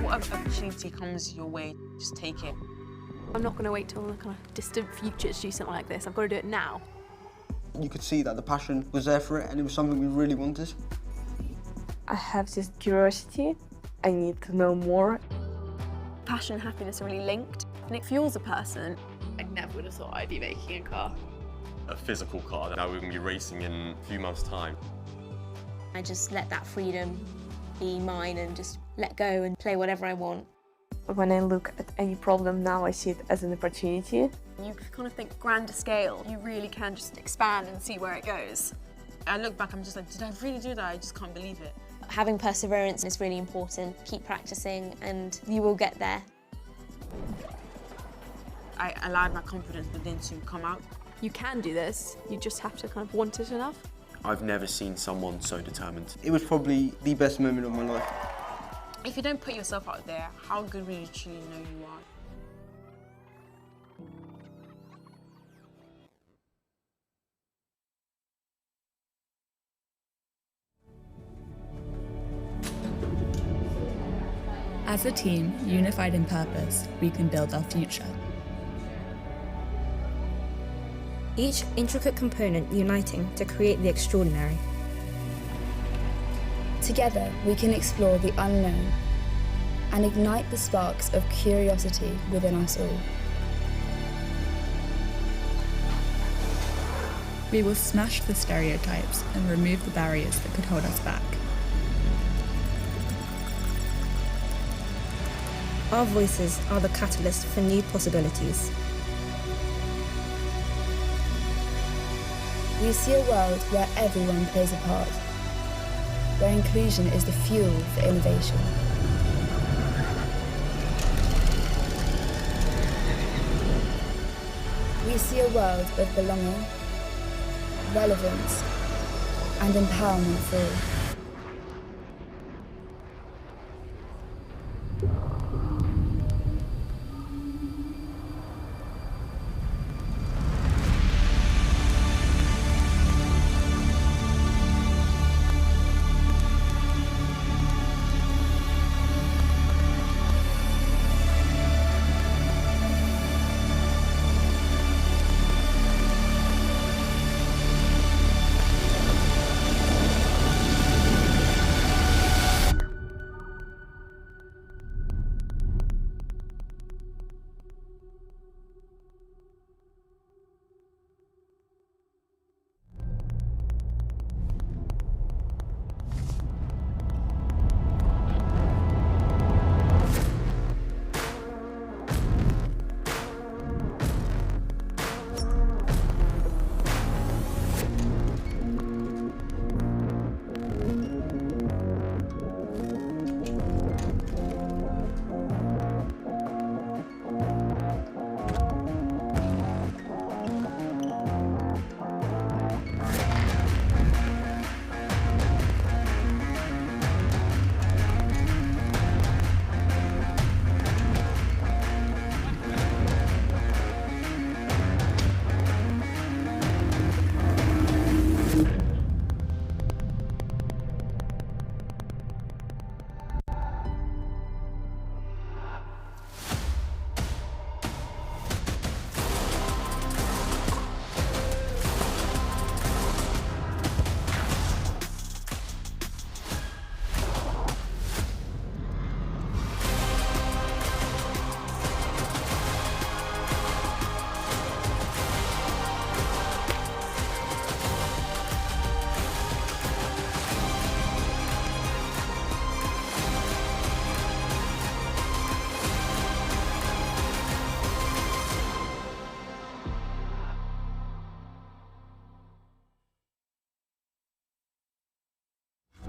whatever opportunity comes your way, just take it. I'm not going to wait till the kind of distant future to do something like this. I've got to do it now. You could see that the passion was there for it and it was something we really wanted. I have this curiosity. I need to know more. Passion and happiness are really linked, and it fuels a person. I never would have thought I'd be making a car. A physical car. Now we're going to be racing in a few months' time. I just let that freedom be mine and just let go and play whatever I want. When I look at any problem now, I see it as an opportunity. You kind of think grander scale. You really can just expand and see where it goes. I look back, I'm just like, did I really do that? I just can't believe it. Having perseverance is really important. Keep practicing and you will get there. I allowed my confidence within to come out. You can do this, you just have to kind of want it enough. I've never seen someone so determined. It was probably the best moment of my life. If you don't put yourself out there, how good will you truly know you are? As a team, unified in purpose, we can build our future. Each intricate component uniting to create the extraordinary. Together, we can explore the unknown and ignite the sparks of curiosity within us all. We will smash the stereotypes and remove the barriers that could hold us back. Our voices are the catalyst for new possibilities. We see a world where everyone plays a part, where inclusion is the fuel for innovation. We see a world of belonging, relevance, and empowerment for all.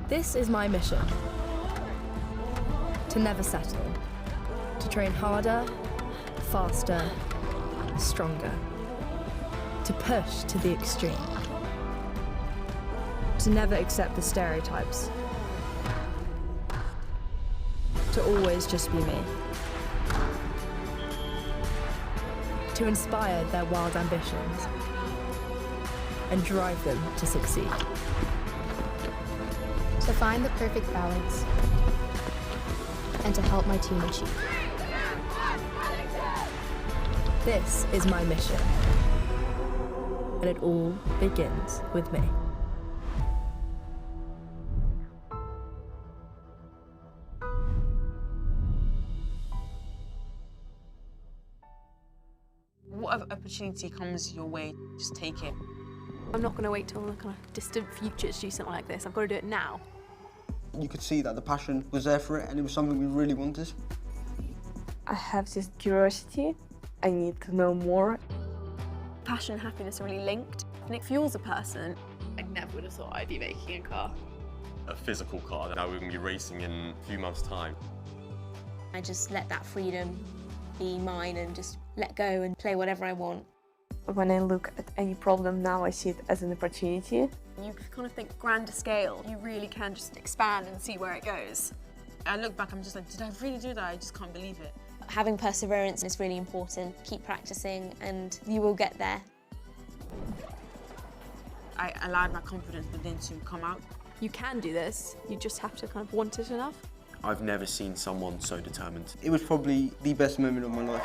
This is my mission. To never settle. To train harder, faster, stronger. To push to the extreme. To never accept the stereotypes. To always just be me. To inspire their wild ambitions and drive them to succeed. To find the perfect balance and to help my team achieve. This is my mission, and it all begins with me. Whatever opportunity comes your way, just take it. I'm not going to wait till the kind of distant future to do something like this. I've got to do it now. You could see that the passion was there for it and it was something we really wanted. I have this curiosity. I need to know more. Passion and happiness are really linked, and it fuels a person. I never would have thought I'd be making a car. A physical car. Now we're going to be racing in a few months' time. I just let that freedom be mine and just let go and play whatever I want. When I look at any problem now, I see it as an opportunity. You kind of think grander scale. You really can just expand and see where it goes. I look back, I'm just like, did I really do that? I just can't believe it. Having perseverance is really important. Keep practicing and you will get there. I allowed my confidence within to come out. You can do this. You just have to kind of want it enough. I've never seen someone so determined. It was probably the best moment of my life.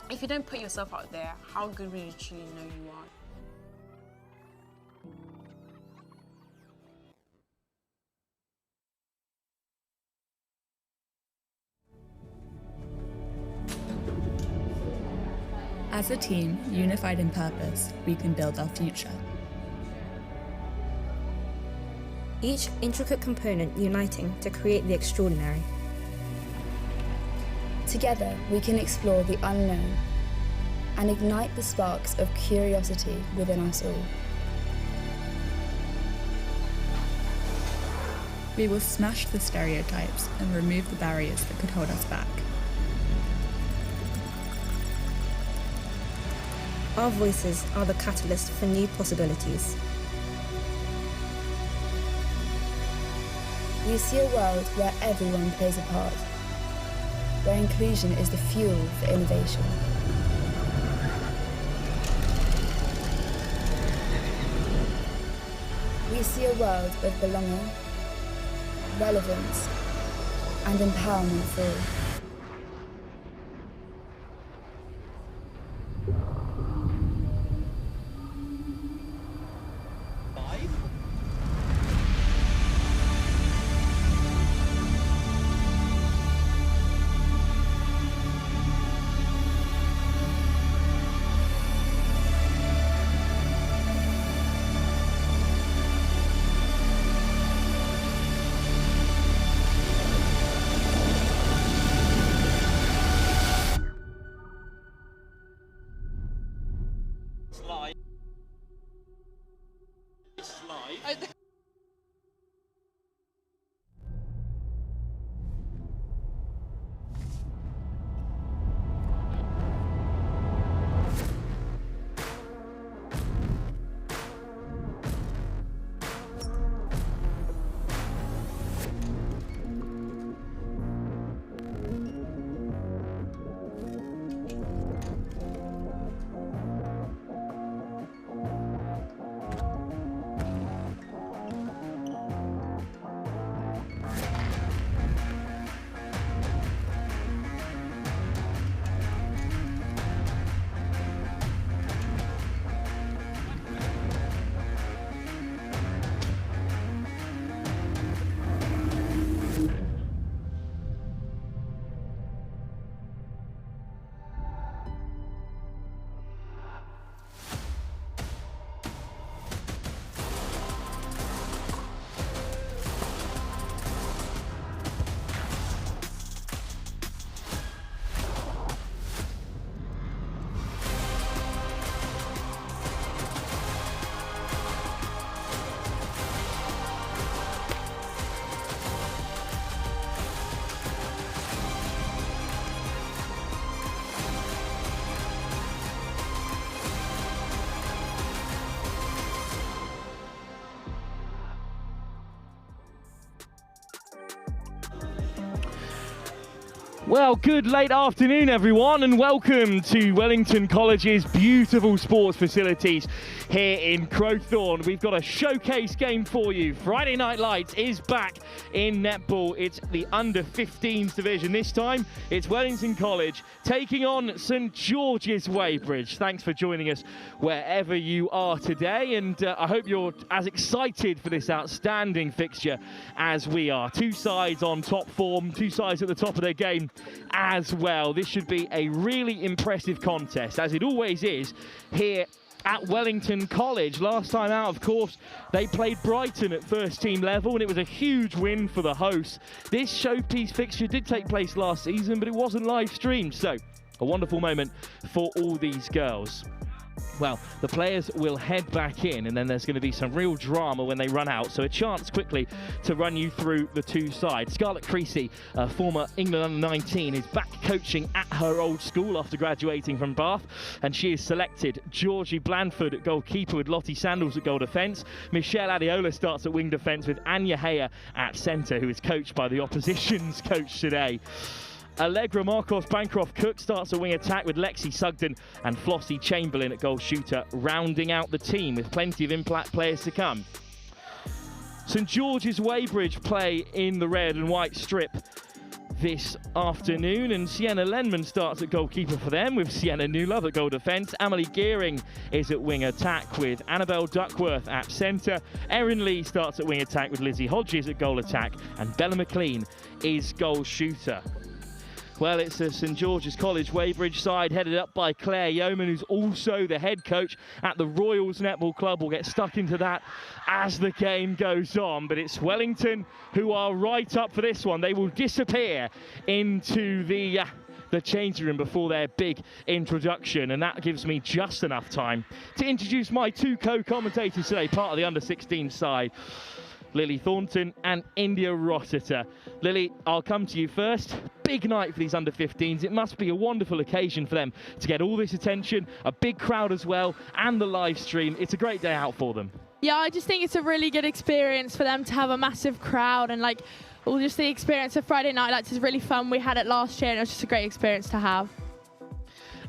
If you don't put yourself out there, how good will you truly know you are? As a team, unified in purpose, we can build our future. Each intricate component uniting to create the extraordinary. Together, we can explore the unknown and ignite the sparks of curiosity within us all. We will smash the stereotypes and remove the barriers that could hold us back. Our voices are the catalyst for new possibilities. We see a world where everyone plays a part, where inclusion is the fuel for innovation. We see a world of belonging, relevance, and empowerment for all. Well, good late afternoon, everyone, and welcome to Wellington College's beautiful sports facilities here in Crowthorne. We've got a showcase game for you. Friday Night Lights is back in netball. It's the under-15s division. This time, it's Wellington College taking on St George's Weybridge. Thanks for joining us wherever you are today, and I hope you're as excited for this outstanding fixture as we are. Two sides on top form, two sides at the top of their game as well. This should be a really impressive contest, as it always is here at Wellington College. Last time out, of course, they played Brighton at first team level, and it was a huge win for the hosts. This showpiece fixture did take place last season, but it wasn't live streamed, so a wonderful moment for all these girls. Well, the players will head back in, and then there's going to be some real drama when they run out. So a chance quickly to run you through the two sides. Scarlett Creasy, former England under-19, is back coaching at her old school after graduating from Bath, and she has selected Georgie Blandford at goalkeeper with Lottie Sandals at goal defence. Michelle Adiola starts at wing defence with Anya Heyer at centre, who is coached by the opposition's coach today. Allegra Marcos Bancroft Cook starts a wing attack with Lexi Sugden and Flossie Chamberlain at goal shooter, rounding out the team with plenty of impact players to come. St George's Weybridge play in the red and white strip this afternoon, and Sienna Lenman starts at goalkeeper for them with Sienna Newlove at goal defence. Amelie Gearing is at wing attack with Annabelle Duckworth at centre. Erin Lee starts at wing attack with Lizzie Hodges at goal attack, and Bella McLean is goal shooter. Well, it's a St George's College Weybridge side headed up by Claire Yeoman, who's also the head coach at the Royals Netball Club. We'll get stuck into that as the game goes on, but it's Wellington who are right up for this one. They will disappear into the changing room before their big introduction, and that gives me just enough time to introduce my two co-commentators today, part of the under-16 side, Lily Thornton and India Rossiter. Lily, I'll come to you first. Big night for these under-15s. It must be a wonderful occasion for them to get all this attention, a big crowd as well, and the live stream. It's a great day out for them. Yeah, I just think it's a really good experience for them to have a massive crowd, and like all just the experience of Friday Night Lights is really fun. We had it last year and it was just a great experience to have.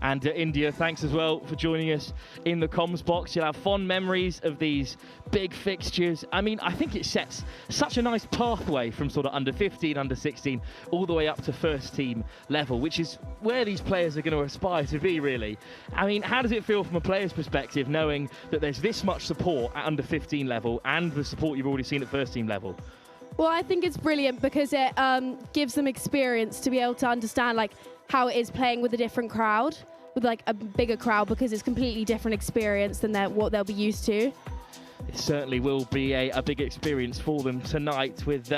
And India, thanks as well for joining us in the comms box. You'll have fond memories of these big fixtures. I mean, I think it sets such a nice pathway from sort of under-15, under-16, all the way up to first team level, which is where these players are going to aspire to be, really. I mean, how does it feel from a player's perspective, knowing that there's this much support at under-15 level and the support you've already seen at first team level? Well, I think it's brilliant because it gives them experience to be able to understand like how it is playing with a different crowd, with like a bigger crowd, because it's completely different experience than what they'll be used to. It certainly will be a big experience for them tonight with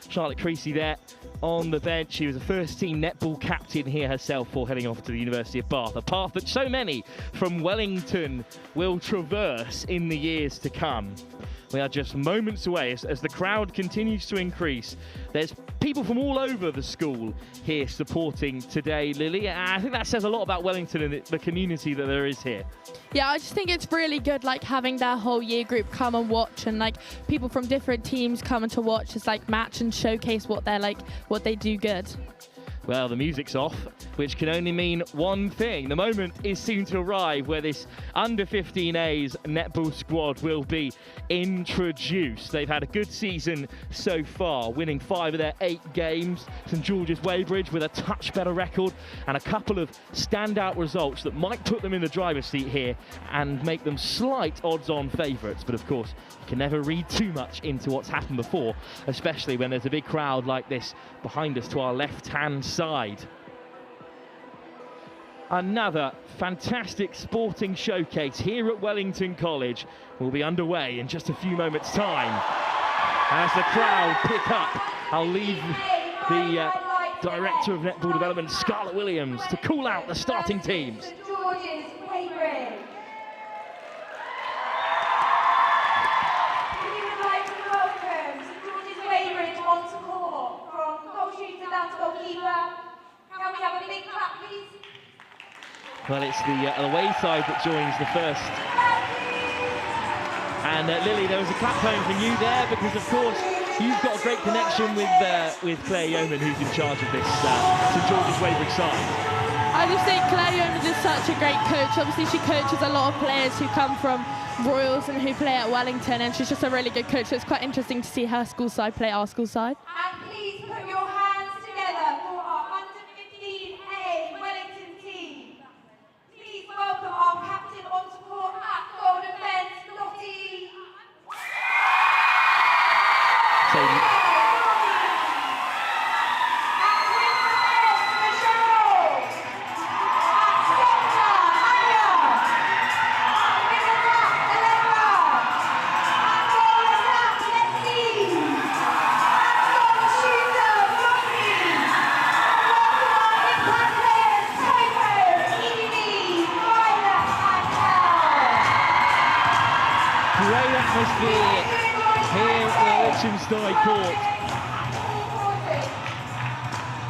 Charlotte Creasy there on the bench. She was a first team netball captain here herself before heading off to the University of Bath, a path that so many from Wellington will traverse in the years to come. We are just moments away as the crowd continues to increase. There's people from all over the school here supporting today, Lily. I think that says a lot about Wellington and the community that there is here. Yeah, I just think it's really good, like having their whole year group come and watch, and like people from different teams coming to watch us like match and showcase what they're like, what they do good. Well, the music's off, which can only mean one thing. The moment is soon to arrive where this under-15A's netball squad will be introduced. They've had a good season so far, winning 5 of their 8 games. St George's Weybridge with a touch better record and a couple of standout results that might put them in the driver's seat here and make them slight odds-on favourites. But of course, you can never read too much into what's happened before, especially when there's a big crowd like this behind us to our left-hand side. Another fantastic sporting showcase here at Wellington College will be underway in just a few moments' time. As the crowd pick up, I'll leave the Director of Netball Development, Scarlett Williams, to call out the starting teams. St George's Weybridge. We would like to welcome St George's Weybridge once more, from goal shooter down to goalkeeper. Can we have a big clap, please? Well, it's the away side that joins the first. And Lily, there was a clap going from you there because, of course, You've got a great connection with Claire Yeoman, who's in charge of this St George's Weybridge side. I just think Claire Yeoman is such a great coach. Obviously, she coaches a lot of players who come from Royals and who play at Wellington, and she's just a really good coach. So it's quite interesting to see her school side play our school side. And please put your hands together for our under-15A Wellington team. Please welcome our captain on support at goal defence, Lottie. Great atmosphere here at Liechtenstein Court.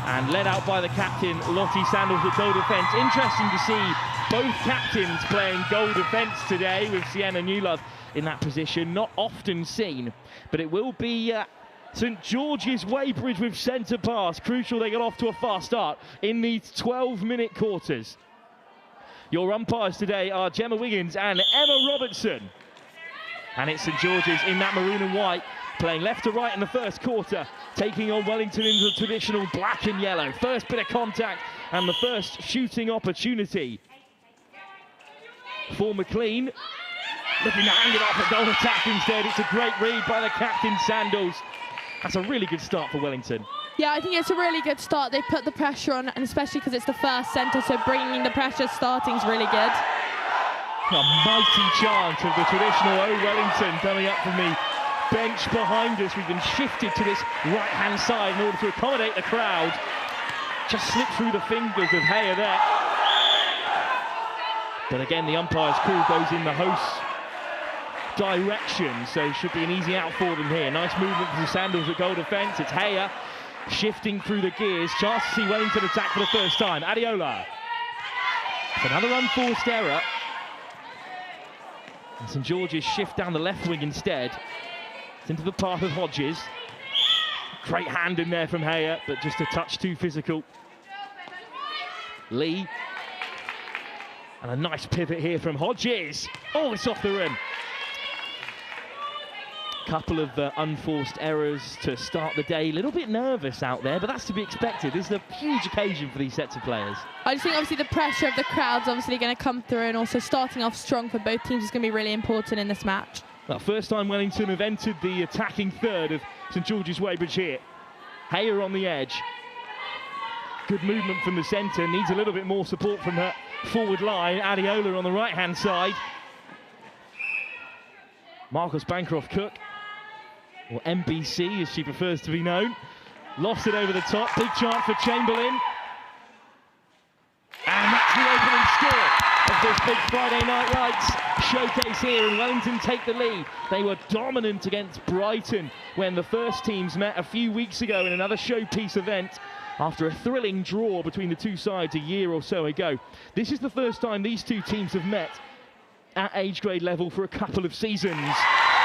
And led out by the captain, Lottie Sandals at goal defence. Interesting to see both captains playing goal defence today with Sienna Newlove in that position. Not often seen, but it will be St George's Weybridge with centre pass. Crucial they got off to a fast start in these 12-minute quarters. Your umpires today are Gemma Wiggins and Emma Robertson. And it's St George's in that maroon and white, playing left to right in the first quarter, taking on Wellington in the traditional black and yellow. First bit of contact and the first shooting opportunity for McLean. Looking to hand it off a goal attack instead. It's a great read by the captain, Sandals. That's a really good start for Wellington. Yeah, I think it's a really good start. They've put the pressure on, and especially because it's the first centre, so bringing the pressure starting is really good. A mighty chant of the traditional O Wellington coming up from the bench behind us. We've been shifted to this right-hand side in order to accommodate the crowd. Just slipped through the fingers of Heyer there. But again, the umpire's call goes in the host's direction, so should be an easy out for them here. Nice movement for the Sandals at goal defence. It's Heyer shifting through the gears. Chance to see Wellington attack for the first time. Adiola. Another unforced error. And St George's shift down the left wing instead. It's into the path of Hodges. Great hand in there from Heyer, but just a touch too physical. Lee. And a nice pivot here from Hodges. Oh, it's off the rim. Couple of unforced errors to start the day. A little bit nervous out there, but that's to be expected. This is a huge occasion for these sets of players. I just think obviously the pressure of the crowd's obviously going to come through, and also starting off strong for both teams is going to be really important in this match. Well, first time Wellington have entered the attacking third of St George's Weybridge here. Heyer on the edge. Good movement from the centre, needs a little bit more support from her forward line. Adiola on the right-hand side. Marcus Bancroft-Cook, or MBC as she prefers to be known. Lost it over the top, big chance for Chamberlain. And that's the opening score of this big Friday Night Lights showcase here, and Wellington take the lead. They were dominant against Brighton when the first teams met a few weeks ago in another showpiece event after a thrilling draw between the two sides a year or so ago. This is the first time these two teams have met at age grade level for a couple of seasons.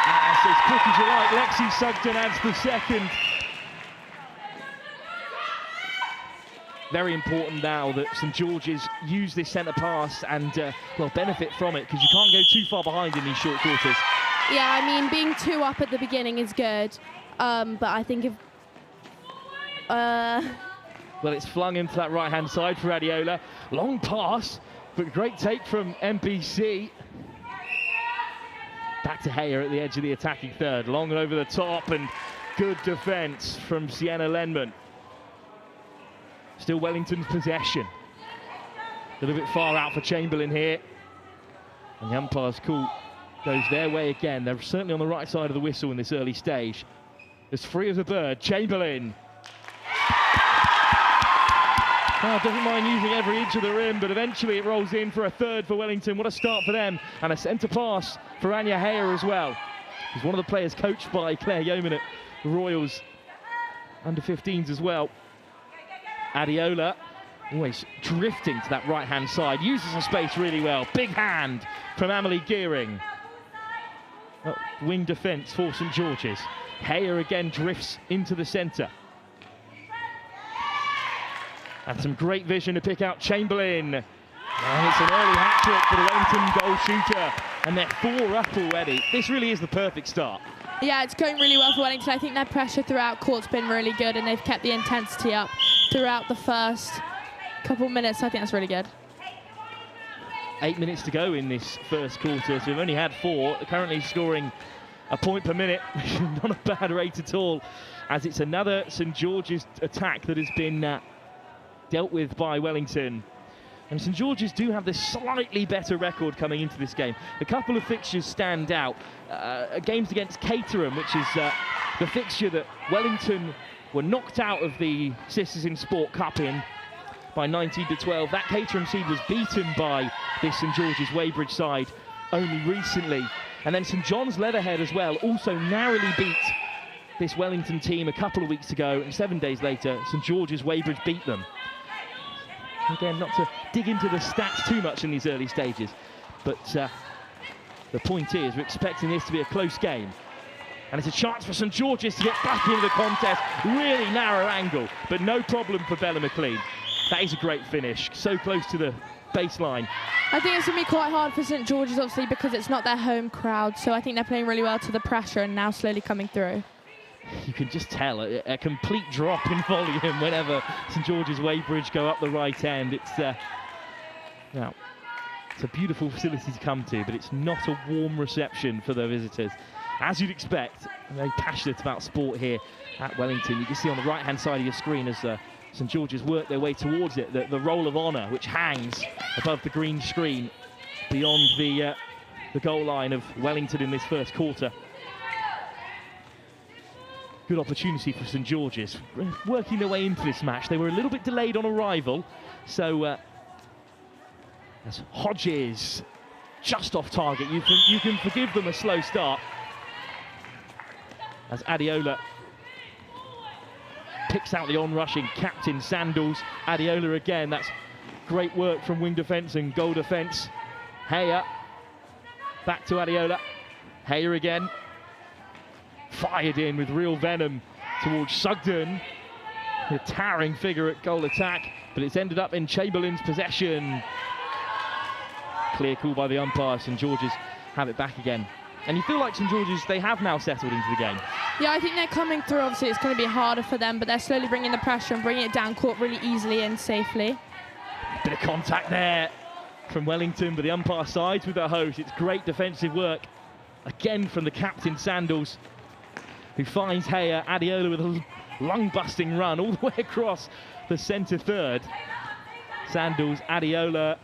As quick as you like, Lexi Sugden adds the second. Very important now that St George's use this centre pass and well, benefit from it, because you can't go too far behind in these short quarters. Yeah, I mean, being 2 up at the beginning is good, but I think if... Well, it's flung into that right-hand side for Adiola. Long pass, but great take from MBC. Back to Heyer at the edge of the attacking third. Long and over the top, and good defence from Sienna Lenman. Still Wellington's possession. A little bit far out for Chamberlain here. And the umpire's call goes their way again. They're certainly on the right side of the whistle in this early stage. As free as a bird, Chamberlain. Well, doesn't mind using every inch of the rim, but eventually it rolls in for a third for Wellington. What a start for them. And a centre pass for Anya Heyer as well. He's one of the players coached by Claire Yeoman at the Royals under-15s as well. Adiola always drifting to that right-hand side. Uses the space really well. Big hand from Amelie Gearing. wing defence for St George's. Heyer again drifts into the centre. And some great vision to pick out Chamberlain. And it's an early hat-trick for the Wellington goal shooter. And they're 4 up already. This really is the perfect start. Yeah, it's going really well for Wellington. I think their pressure throughout court's been really good, and they've kept the intensity up throughout the first couple minutes. I think that's really good. 8 minutes to go in this first quarter, so we've only had 4. Currently scoring a point per minute. Not a bad rate at all, as it's another St George's attack that has been dealt with by Wellington. And St George's do have this slightly better record coming into this game. A couple of fixtures stand out. Games against Caterham, which is the fixture that Wellington were knocked out of the Sisters in Sport Cup in by 19-12. That Caterham seed was beaten by this St George's Weybridge side only recently. And then St John's Leatherhead as well also narrowly beat this Wellington team a couple of weeks ago, and 7 days later St George's Weybridge beat them. Again, not to dig into the stats too much in these early stages, but the point is we're expecting this to be a close game. And it's a chance for St George's to get back into the contest. Really narrow angle, but no problem for Bella McLean. That is a great finish, so close to the baseline. I think it's going to be quite hard for St George's, obviously, because it's not their home crowd, so I think they're playing really well to the pressure and now slowly coming through. You can just tell a complete drop in volume whenever St George's Weybridge go up the right end. It's now it's a beautiful facility to come to, but it's not a warm reception for their visitors. As you'd expect, very passionate about sport here at Wellington. You can see on the right-hand side of your screen as St George's work their way towards it, the Roll of Honour, which hangs above the green screen beyond the goal line of Wellington in this first quarter. Good opportunity for St George's, working their way into this match. They were a little bit delayed on arrival, so as Hodges just off target, you can forgive them a slow start. As Adeola picks out the on-rushing captain Sandals. Adeola again, that's great work from wing defence and goal defence. Heyer, back to Adeola. Heyer again. Fired in with real venom towards Sugden. A towering figure at goal attack, but it's ended up in Chamberlain's possession. Clear call by the umpire. St George's have it back again. And you feel like St George's, they have now settled into the game. Yeah, I think they're coming through. Obviously, it's going to be harder for them, but they're slowly bringing the pressure and bringing it down court really easily and safely. Bit of contact there from Wellington, but the umpire sides with their host. It's great defensive work, again from the captain Sandals, who finds Heyer. Adeola with a lung-busting run all the way across the centre third. Sandals, Adeola,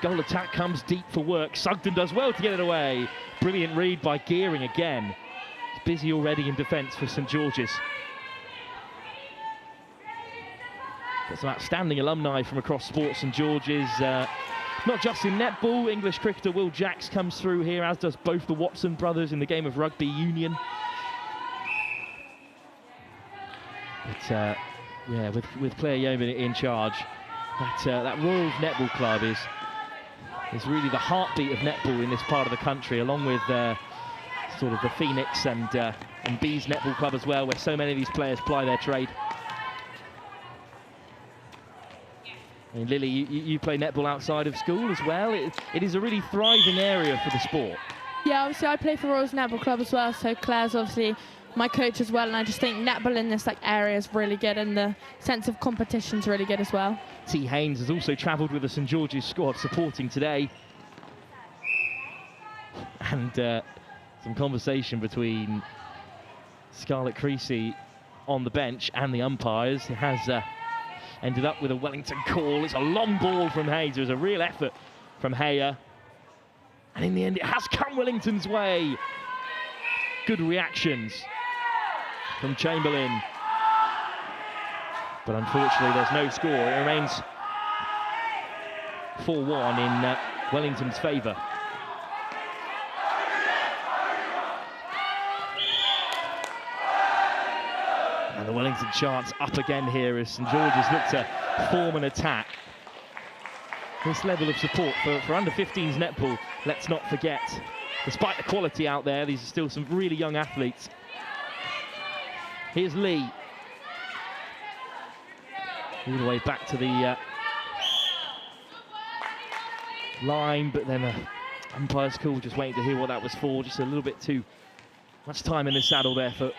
goal attack comes deep for work. Sugden does well to get it away. Brilliant read by Gearing again. It's busy already in defence for St George's. Got some outstanding alumni from across sports. St George's, not just in netball. English cricketer Will Jacks comes through here, as does both the Watson brothers in the game of rugby union. But yeah, with Claire Yeoman in charge, that Royals Netball Club is really the heartbeat of netball in this part of the country, along with sort of the Phoenix and Bees Netball Club as well, where so many of these players ply their trade. And Lily, you play netball outside of school as well. It is a really thriving area for the sport. Yeah, obviously I play for Royals Netball Club as well, so Claire's obviously my coach as well, and I just think netball in this area is really good, and the sense of competition's really good as well. T. Haynes has also travelled with the St George's squad supporting today. And some conversation between Scarlett Creasy on the bench and the umpires. It has ended up with a Wellington call. It's a long ball from Hayes. It was a real effort from Heyer. And in the end, it has come Wellington's way. Good reactions from Chamberlain. But unfortunately, there's no score. It remains 4-1 in Wellington's favour. And the Wellington chance up again here as St George's look to form an attack. This level of support for under-15s netball, let's not forget, despite the quality out there, these are still some really young athletes. Here's Lee. All the way back to the line, but then the umpire's call, just waiting to hear what that was for. Just a little bit too much time in the saddle there for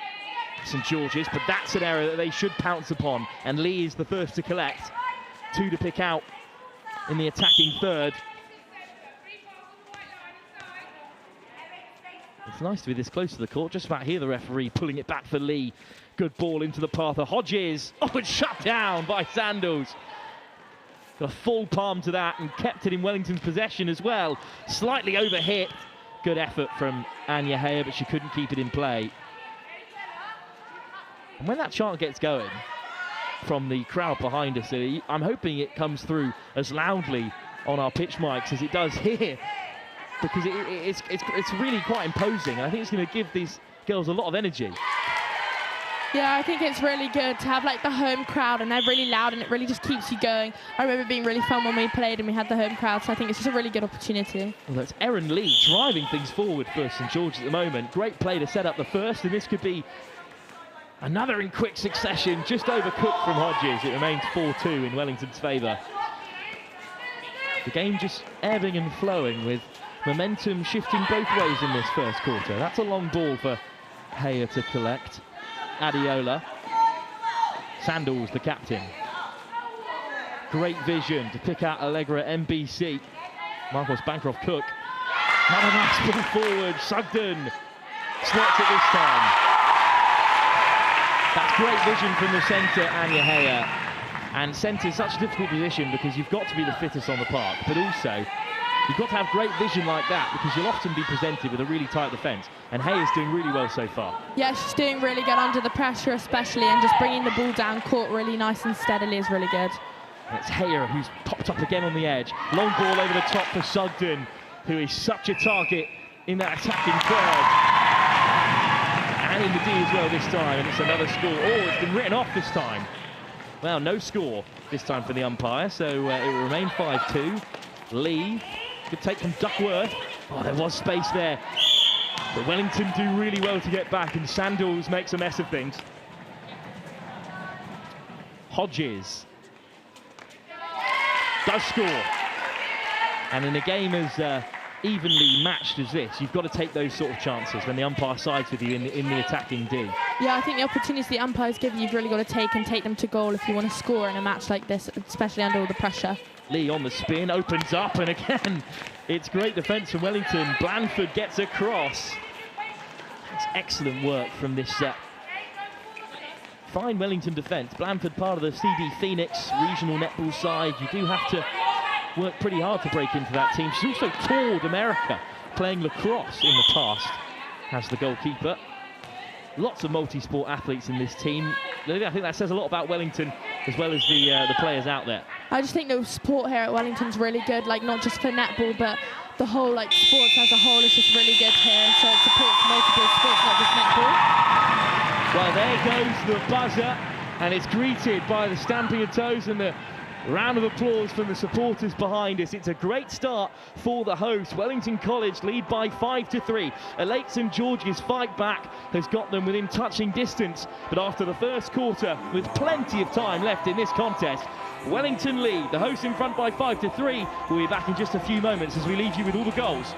St George's, but that's an error that they should pounce upon, and Lee is the first to collect. 2 to pick out in the attacking third. It's nice to be this close to the court. Just about here, the referee pulling it back for Lee. Good ball into the path of Hodges. Oh, it's shut down by Sandals. Got a full palm to that and kept it in Wellington's possession as well. Slightly overhit. Good effort from Anya Heyer, but she couldn't keep it in play. And when that chant gets going from the crowd behind us, I'm hoping it comes through as loudly on our pitch mics as it does here, because it's really quite imposing. I think it's going to give these girls a lot of energy. Yeah, I think it's really good to have like the home crowd, and they're really loud, and it really just keeps you going. I remember it being really fun when we played and we had the home crowd, so I think it's just a really good opportunity. Well, that's Erin Lee driving things forward for St George's at the moment. Great play to set up the first, and this could be another in quick succession, just overcooked from Hodges. It remains 4-2 in Wellington's favour. The game just ebbing and flowing, with momentum shifting both ways in this first quarter. That's a long ball for Heyer to collect. Adiola. Sandals, the captain. Great vision to pick out Allegra MBC. Marcos Bancroft-Cook. Not a nice ball forward. Sugden slots it this time. That's great vision from the centre, Anya Heyer. And centre is such a difficult position because you've got to be the fittest on the park, but also you've got to have great vision like that, because you'll often be presented with a really tight defence. And Heyer's doing really well so far. Yeah, she's doing really good under the pressure especially, and just bringing the ball down court really nice and steadily is really good. And it's Heyer who's popped up again on the edge. Long ball over the top for Sugden, who is such a target in that attacking third. And in the D as well this time, and it's another score. Oh, it's been written off this time. Well, no score this time for the umpire, so it will remain 5-2. Lee, good take from Duckworth. Oh, there was space there. But Wellington do really well to get back, and Sandals makes a mess of things. Hodges does score. And in a game as evenly matched as this, you've got to take those sort of chances when the umpire sides with you in the attacking D. Yeah, I think the opportunities the umpires give you, you've really got to take them to goal if you want to score in a match like this, especially under all the pressure. Lee on the spin, opens up, and again, it's great defence from Wellington. Blandford gets across. That's excellent work from this fine Wellington defence. Blandford, part of the CD Phoenix regional netball side. You do have to work pretty hard to break into that team. She's also toured America, playing lacrosse in the past, as the goalkeeper. Lots of multi-sport athletes in this team. I think that says a lot about Wellington, as well as the players out there. I just think the support here at Wellington's really good, like not just for netball, but the whole like sports as a whole is just really good here. So it supports multiple sports, not just netball. Well, there goes the buzzer, and it's greeted by the stamping of toes and the round of applause from the supporters behind us. It's a great start for the hosts. Wellington College lead by 5-3. Elate St George's fight back has got them within touching distance, but after the first quarter, with plenty of time left in this contest, Wellington lead. The hosts in front by 5-3. We'll be back in just a few moments as we leave you with all the goals.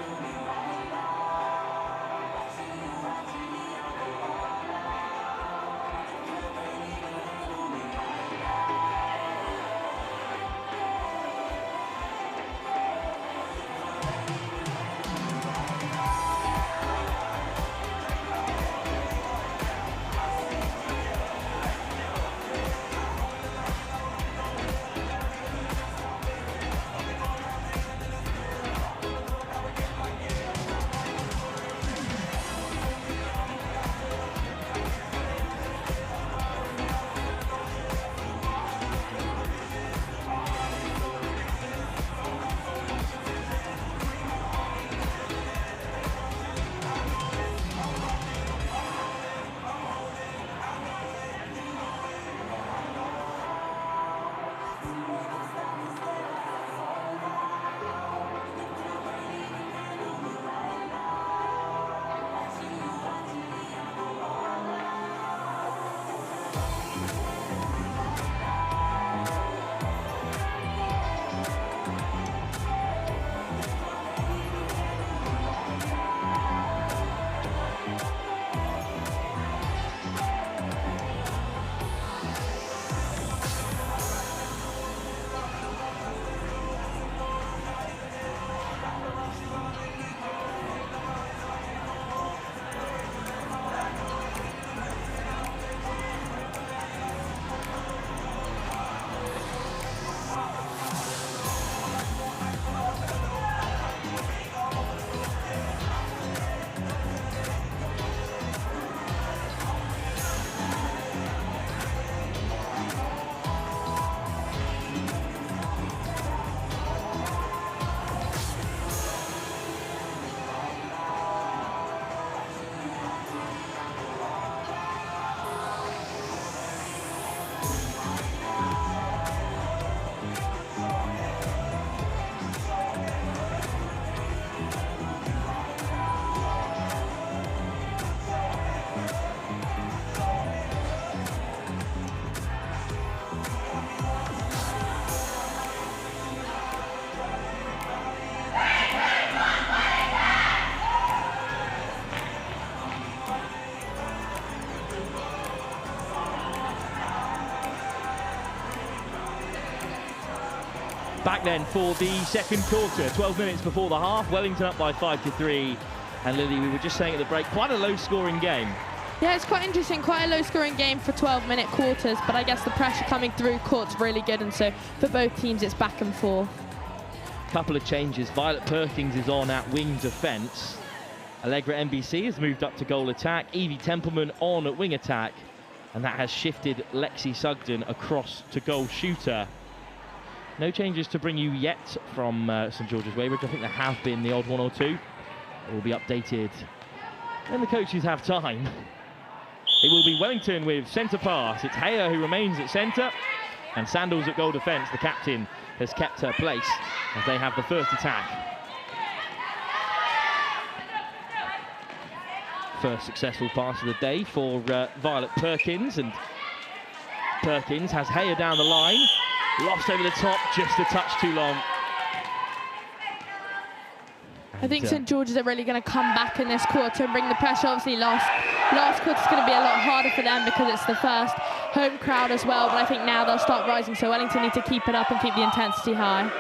Back then for the second quarter, 12 minutes before the half. Wellington up by 5-3. And Lily, we were just saying at the break, quite a low-scoring game. Yeah, it's quite interesting, quite a low-scoring game for 12-minute quarters, but I guess the pressure coming through court's really good, and so for both teams it's back and forth. Couple of changes. Violet Perkins is on at wing defence. Allegra NBC has moved up to goal attack. Evie Templeman on at wing attack. And that has shifted Lexi Sugden across to goal shooter. No changes to bring you yet from St George's Weybridge. I think there have been the odd one or two. It will be updated when the coaches have time. It will be Wellington with centre pass. It's Heyer who remains at centre. And Sandals at goal defence. The captain has kept her place as they have the first attack. First successful pass of the day for Violet Perkins, and Perkins has Heyer down the line, lost over the top, just a touch too long. I think St George's are really going to come back in this quarter and bring the pressure. Obviously last quarter is going to be a lot harder for them because it's the first home crowd as well, but I think now they'll start rising, so Wellington need to keep it up and keep the intensity high.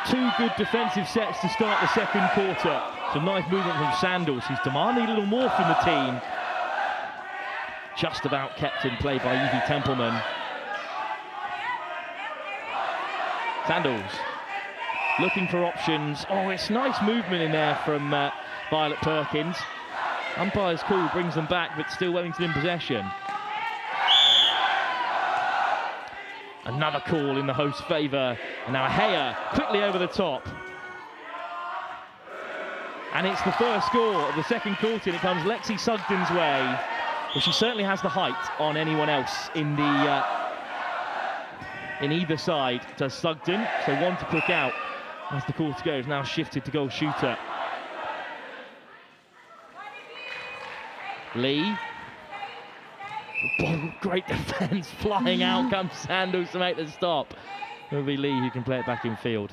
Two good defensive sets to start the second quarter. Some nice movement from Sandals, who's demanding a little more from the team. Just about kept in play by Evie Templeman. Sandals looking for options. Oh, it's nice movement in there from Violet Perkins. Umpire's call brings them back, but still Wellington in possession. Another call in the host's favour. And now Heyer quickly over the top. And it's the first score of the second quarter, and it comes Lexi Sugden's way. Well, she certainly has the height on anyone else in the in either side. Does Sugden, so one to click out as the quarter goes. Now shifted to goal shooter. Lee. Oh, great defence, flying out comes Sandals to make the stop. It'll be Lee who can play it back in field.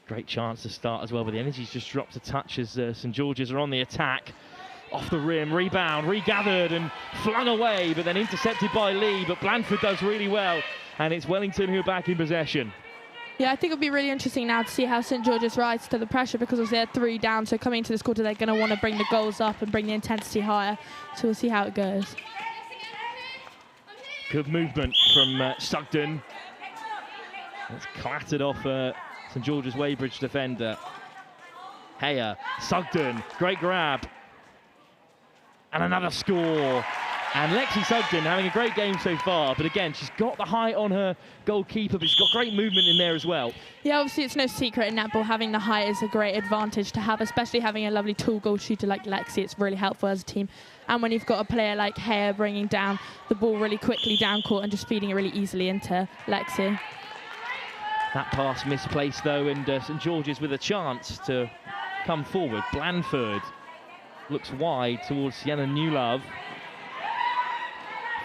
Great chance to start as well, but the energy's just dropped a touch as St George's are on the attack. Off the rim, rebound, regathered and flung away, but then intercepted by Lee, but Blandford does really well, and it's Wellington who are back in possession. Yeah, I think it'll be really interesting now to see how St George's rise to the pressure, because they're 3 down, so coming into this quarter they're going to want to bring the goals up and bring the intensity higher, so we'll see how it goes. Good movement from Sugden. It's clattered off St George's Weybridge defender. Heyer, Sugden, great grab. And another score. And Lexi Sugden having a great game so far, but again, she's got the height on her goalkeeper, but she's got great movement in there as well. Yeah, obviously it's no secret in netball, having the height is a great advantage to have, especially having a lovely tall goal shooter like Lexi. It's really helpful as a team. And when you've got a player like Heyer bringing down the ball really quickly down court and just feeding it really easily into Lexi. That pass misplaced though, and St George's with a chance to come forward. Blandford looks wide towards Sienna Newlove.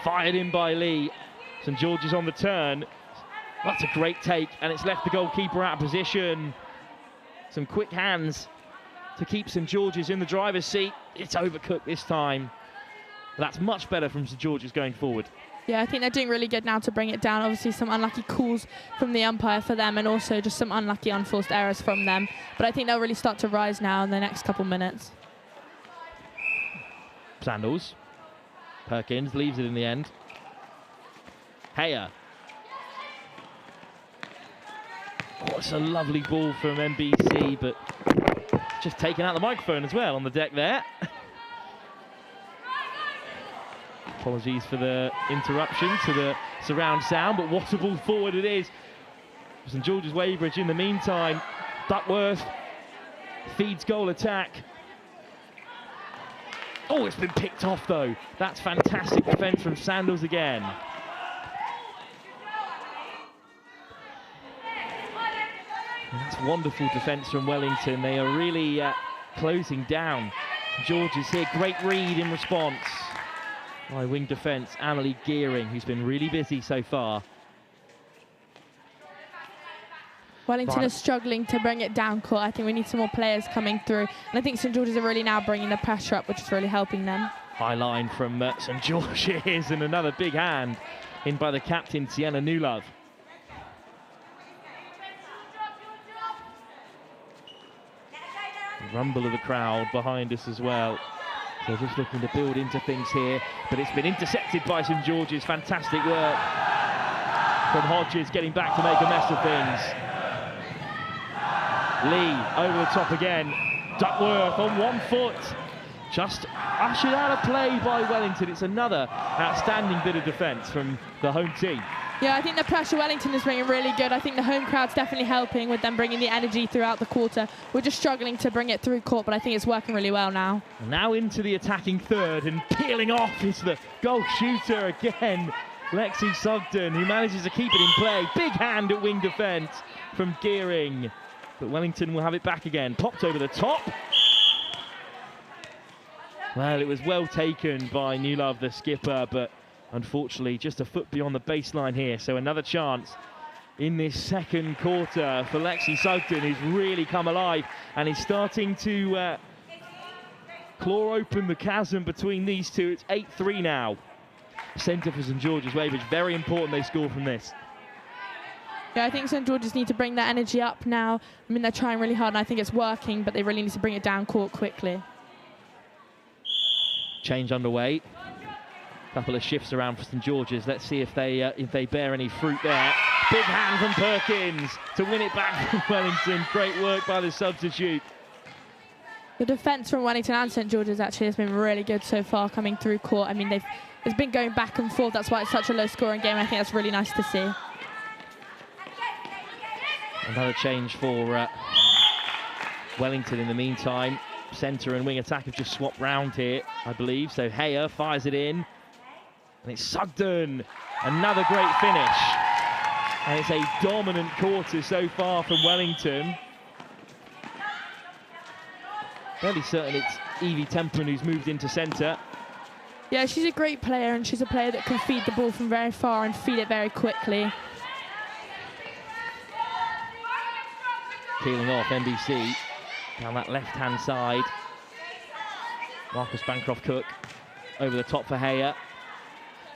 Fired in by Lee. St George's on the turn. That's a great take, and it's left the goalkeeper out of position. Some quick hands to keep St George's in the driver's seat. It's overcooked this time. But that's much better from St George's going forward. Yeah, I think they're doing really good now to bring it down. Obviously some unlucky calls from the umpire for them, and also just some unlucky unforced errors from them. But I think they'll really start to rise now in the next couple minutes. Sandals. Perkins leaves it in the end. Heyer. Oh, it's a lovely ball from NBC, but just taking out the microphone as well on the deck there. Apologies for the interruption to the surround sound, but what a ball forward it is. St George's Weybridge in the meantime. Duckworth feeds goal attack. Oh, it's been picked off though. That's fantastic defence from Sandals again. And that's wonderful defence from Wellington. They are really closing down. St George's here, great read in response. By wing defence, Amelie Gearing, who's been really busy so far. Wellington is struggling to bring it down court. I think we need some more players coming through. And I think St George's are really now bringing the pressure up, which is really helping them. High line from St George's, and another big hand in by the captain, Sienna Newlove. Rumble of the crowd behind us as well. So just looking to build into things here, but it's been intercepted by St George's. Fantastic work from Hodges, getting back to make a mess of things. Lee over the top again. Duckworth on 1 foot. Just ushered out of play by Wellington. It's another outstanding bit of defence from the home team. Yeah, I think the pressure Wellington is bringing really good. I think the home crowd's definitely helping with them bringing the energy throughout the quarter. We're just struggling to bring it through court, but I think it's working really well now. And now into the attacking third, and peeling off is the goal shooter again, Lexi Sugden, who manages to keep it in play. Big hand at wing defence from Gearing, but Wellington will have it back again. Popped over the top. Well, it was well taken by Newlove, the skipper, but unfortunately just a foot beyond the baseline here. So another chance in this second quarter for Lexi Sugden, who's really come alive and is starting to claw open the chasm between these two. It's 8-3 now. Centre for St George's Weybridge. Very important they score from this. Yeah, I think St George's need to bring their energy up now. I mean, they're trying really hard and I think it's working, but they really need to bring it down court quickly. Change underway. Couple of shifts around for St George's. Let's see if they bear any fruit there. Big hand from Perkins to win it back from Wellington. Great work by the substitute. The defence from Wellington and St George's actually has been really good so far coming through court. I mean, it's been going back and forth. That's why it's such a low-scoring game. I think that's really nice to see. Another change for Wellington in the meantime. Centre and wing attack have just swapped round here, I believe. So Heyer fires it in. And it's Sugden. Another great finish. And it's a dominant quarter so far from Wellington. Fairly certain it's Evie Templin who's moved into centre. Yeah, she's a great player, and she's a player that can feed the ball from very far and feed it very quickly. Peeling off NBC down that left-hand side. Marcus Bancroft-Cook over the top for Heyer.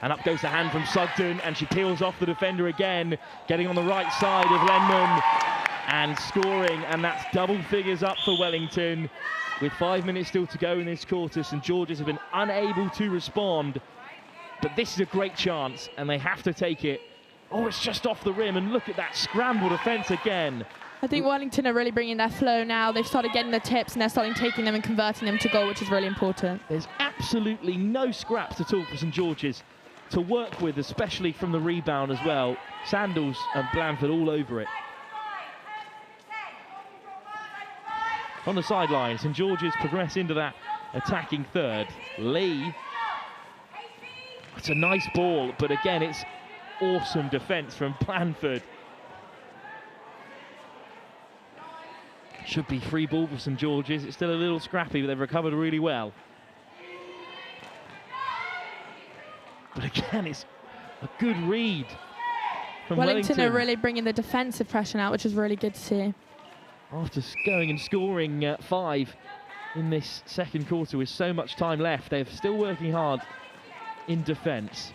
And up goes the hand from Sugden, and she peels off the defender again, getting on the right side of Lenman and scoring, and that's double figures up for Wellington. With 5 minutes still to go in this quarter, St George's have been unable to respond, but this is a great chance, and they have to take it. Oh, it's just off the rim, and look at that scramble defence again. I think Wellington are really bringing their flow now. They've started getting the tips, and they're starting taking them and converting them to goal, which is really important. There's absolutely no scraps at all for St George's to work with, especially from the rebound as well. Sandals and Blandford all over it. On the sideline, St George's progress into that attacking third. Lee. It's a nice ball, but again, it's awesome defence from Blandford. Should be free ball for St George's. It's still a little scrappy, but they've recovered really well. But again, it's a good read from Wellington are really bringing the defensive pressure out, which is really good to see. After going and scoring 5 in this second quarter with so much time left, they're still working hard in defence.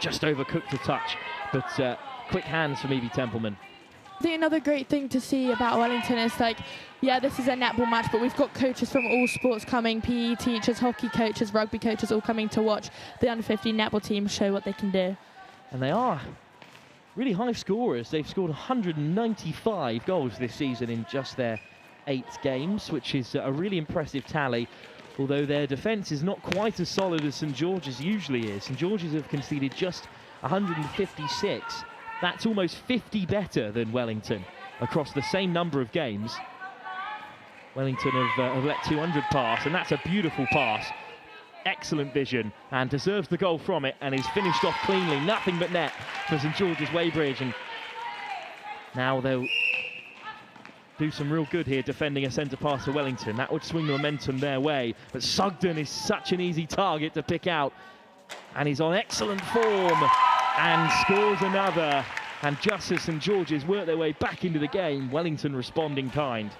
Just overcooked a touch, but quick hands from Evie Templeman. I think another great thing to see about Wellington is, like, yeah, this is a netball match, but we've got coaches from all sports coming, PE teachers, hockey coaches, rugby coaches, all coming to watch the under-15 netball team show what they can do. And they are really high scorers. They've scored 195 goals this season in just their 8 games, which is a really impressive tally, although their defence is not quite as solid as St George's usually is. St George's have conceded just 156. That's almost 50 better than Wellington across the same number of games. Wellington have let 200 pass, and that's a beautiful pass. Excellent vision, and deserves the goal from it, and is finished off cleanly. Nothing but net for St George's Weybridge, and now they'll do some real good here defending a centre pass for Wellington. That would swing the momentum their way, but Sugden is such an easy target to pick out, and he's on excellent form and scores another. And just as St George's work their way back into the game, Wellington respond in kind.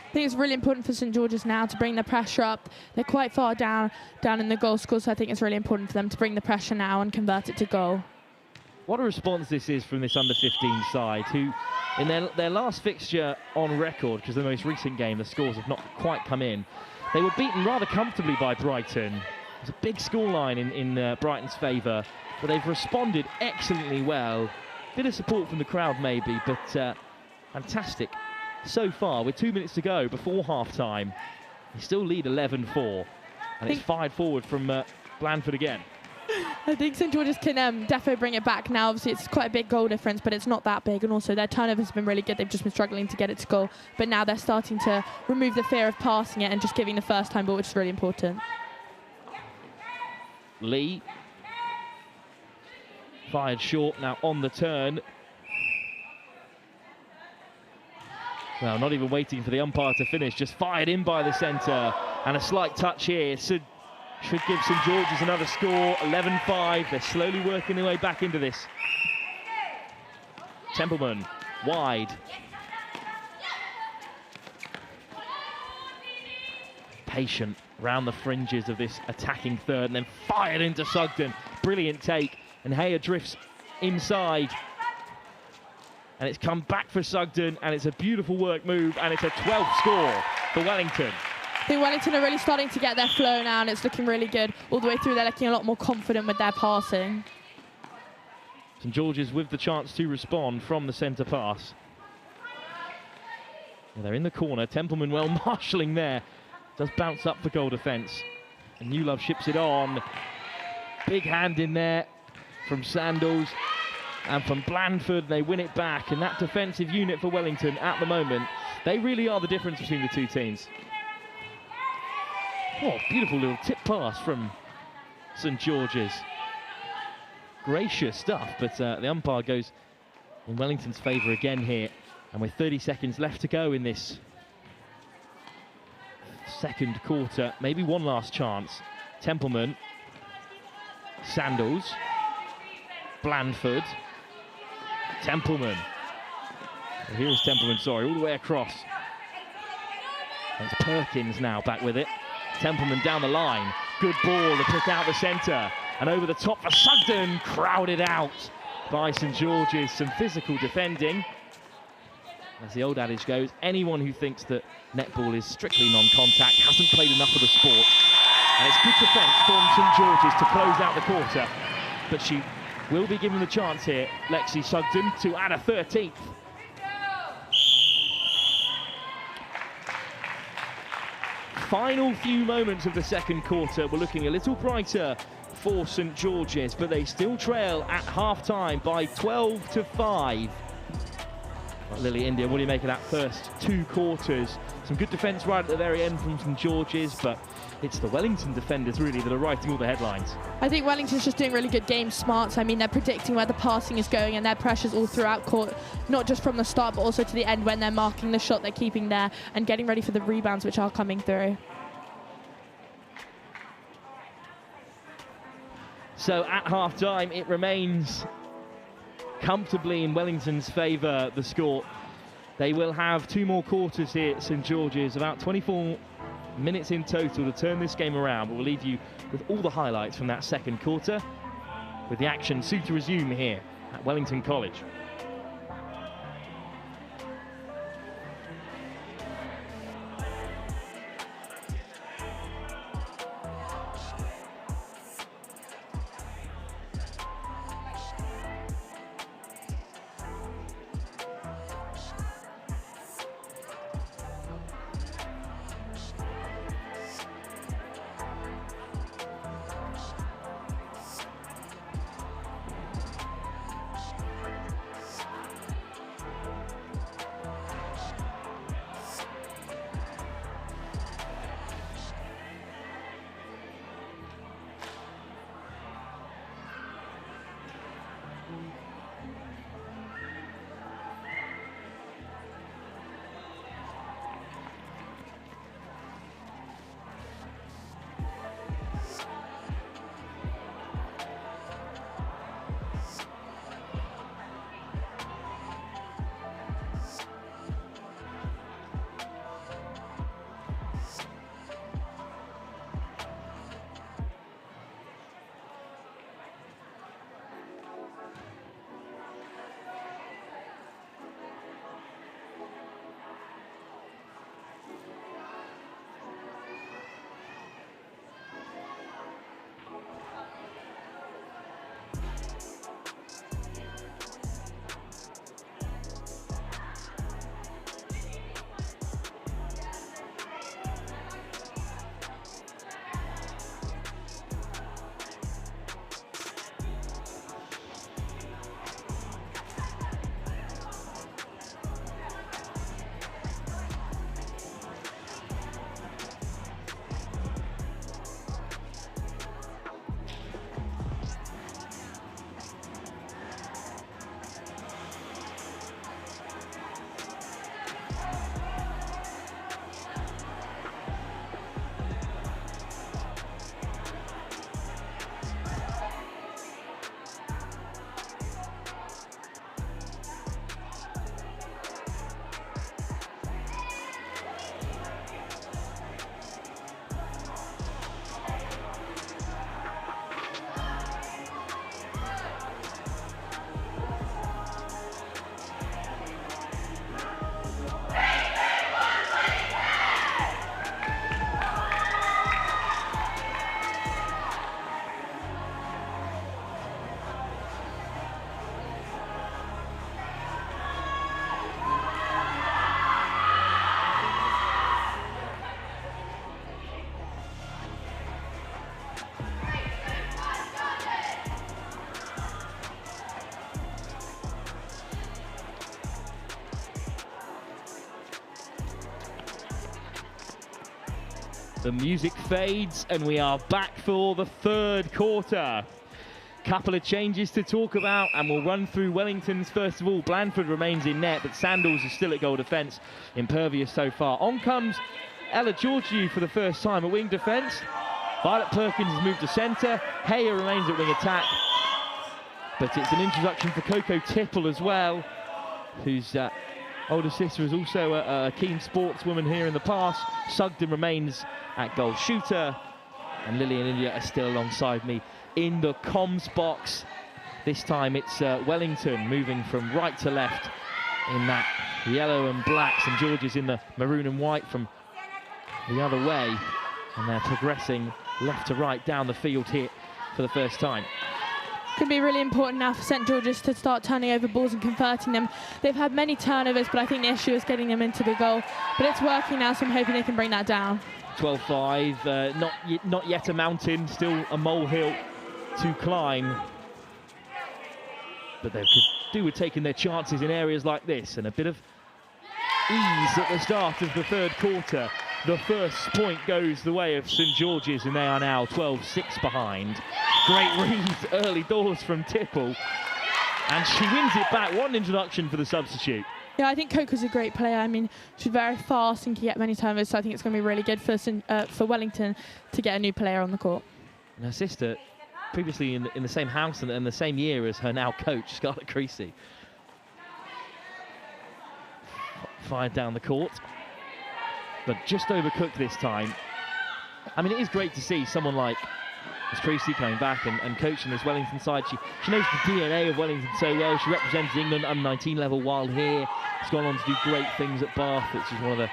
I think it's really important for St George's now to bring the pressure up. They're quite far down in the goal score, so I think it's really important for them to bring the pressure now and convert it to goal. What a response this is from this under-15 side, who in their last fixture on record, because the most recent game, the scores have not quite come in, they were beaten rather comfortably by Brighton. It was a big scoreline in Brighton's favour, but they've responded excellently well. Bit of support from the crowd maybe, but fantastic so far, with 2 minutes to go before half-time. They still lead 11-4, and it's fired forward from Blandford again. I think St George's can definitely bring it back now. Obviously, it's quite a big goal difference, but it's not that big, and also their turnover has been really good. They've just been struggling to get it to goal, but now they're starting to remove the fear of passing it and just giving the first-time ball, which is really important. Lee fired short, now on the turn. Well, not even waiting for the umpire to finish, just fired in by the centre. And a slight touch here should give St George's another score, 11-5. They're slowly working their way back into this. Templeman, wide. Patient round the fringes of this attacking third, and then fired into Sugden. Brilliant take, and Heyer drifts inside. And it's come back for Sugden, and it's a beautiful work move, and it's a 12th score for Wellington. I think Wellington are really starting to get their flow now, and it's looking really good. All the way through, they're looking a lot more confident with their passing. St George's with the chance to respond from the centre pass. Well, they're in the corner. Templeman well marshalling there. Does bounce up for goal defence. And Newlove ships it on. Big hand in there from Sandals. And from Blandford, they win it back. And that defensive unit for Wellington at the moment, they really are the difference between the two teams. Oh, beautiful little tip pass from St George's. Gracious stuff, but the umpire goes in Wellington's favour again here. And with 30 seconds left to go in this second quarter, maybe one last chance. Templeman, Sandals, Blandford, Templeman. Well, here's Templeman, sorry, all the way across. And it's Perkins now back with it. Templeman down the line. Good ball to pick out the centre. And over the top for Sugden, crowded out by St George's. Some physical defending. As the old adage goes, anyone who thinks that netball is strictly non-contact hasn't played enough of the sport. And it's good defence from St George's to close out the quarter. But she will be given the chance here, Lexi Sugden, to add a 13th. Final few moments of the second quarter, we're looking a little brighter for St George's, but they still trail at half-time by 12-5. Well, Lily India, what do you make of that first two quarters? Some good defence right at the very end from St George's, but it's the Wellington defenders really that are writing all the headlines. I think Wellington's just doing really good game smarts. I mean, they're predicting where the passing is going, and their pressures all throughout court, not just from the start but also to the end. When they're marking the shot, they're keeping there and getting ready for the rebounds which are coming through. So at half-time, it remains comfortably in Wellington's favour, the score. They will have two more quarters here at St George's, about 24 minutes in total to turn this game around, but we'll leave you with all the highlights from that second quarter, with the action soon to resume here at Wellington College. The music fades and we are back for the third quarter. Couple of changes to talk about, and we'll run through Wellington's first of all. Blandford remains in net, but Sandals is still at goal defence, impervious so far. On comes Ella Georgiou for the first time at wing defence. Violet Perkins has moved to centre. Heyer remains at wing attack, but it's an introduction for Coco Tipple as well, whose older sister is also a keen sportswoman here in the past. Sugden remains at goal shooter, and Lily and India are still alongside me in the comms box. This time it's Wellington moving from right to left in that yellow and black. St George's in the maroon and white from the other way, and they're progressing left to right down the field here for the first time. Could be really important now for St George's to start turning over balls and converting them. They've had many turnovers, but I think the issue is getting them into the goal. But it's working now, so I'm hoping they can bring that down. 12-5, not yet a mountain, still a molehill to climb. But they could do with taking their chances in areas like this, and a bit of ease at the start of the third quarter. The first point goes the way of St George's, and they are now 12-6 behind. Great read early doors from Tipple, and she wins it back. One introduction for the substitute. Yeah, I think Coco's a great player. I mean, she's very fast and can get many turnovers, so I think it's going to be really good for Wellington to get a new player on the court. And her sister, previously in the same house and the same year as her now coach, Scarlett Creasy. Fired down the court, but just overcooked this time. I mean, it is great to see someone like Miss Creasy coming back and coaching this Wellington side. She knows the DNA of Wellington so well. She represents England under-19 level while here. She's gone on to do great things at Bath, which is one of the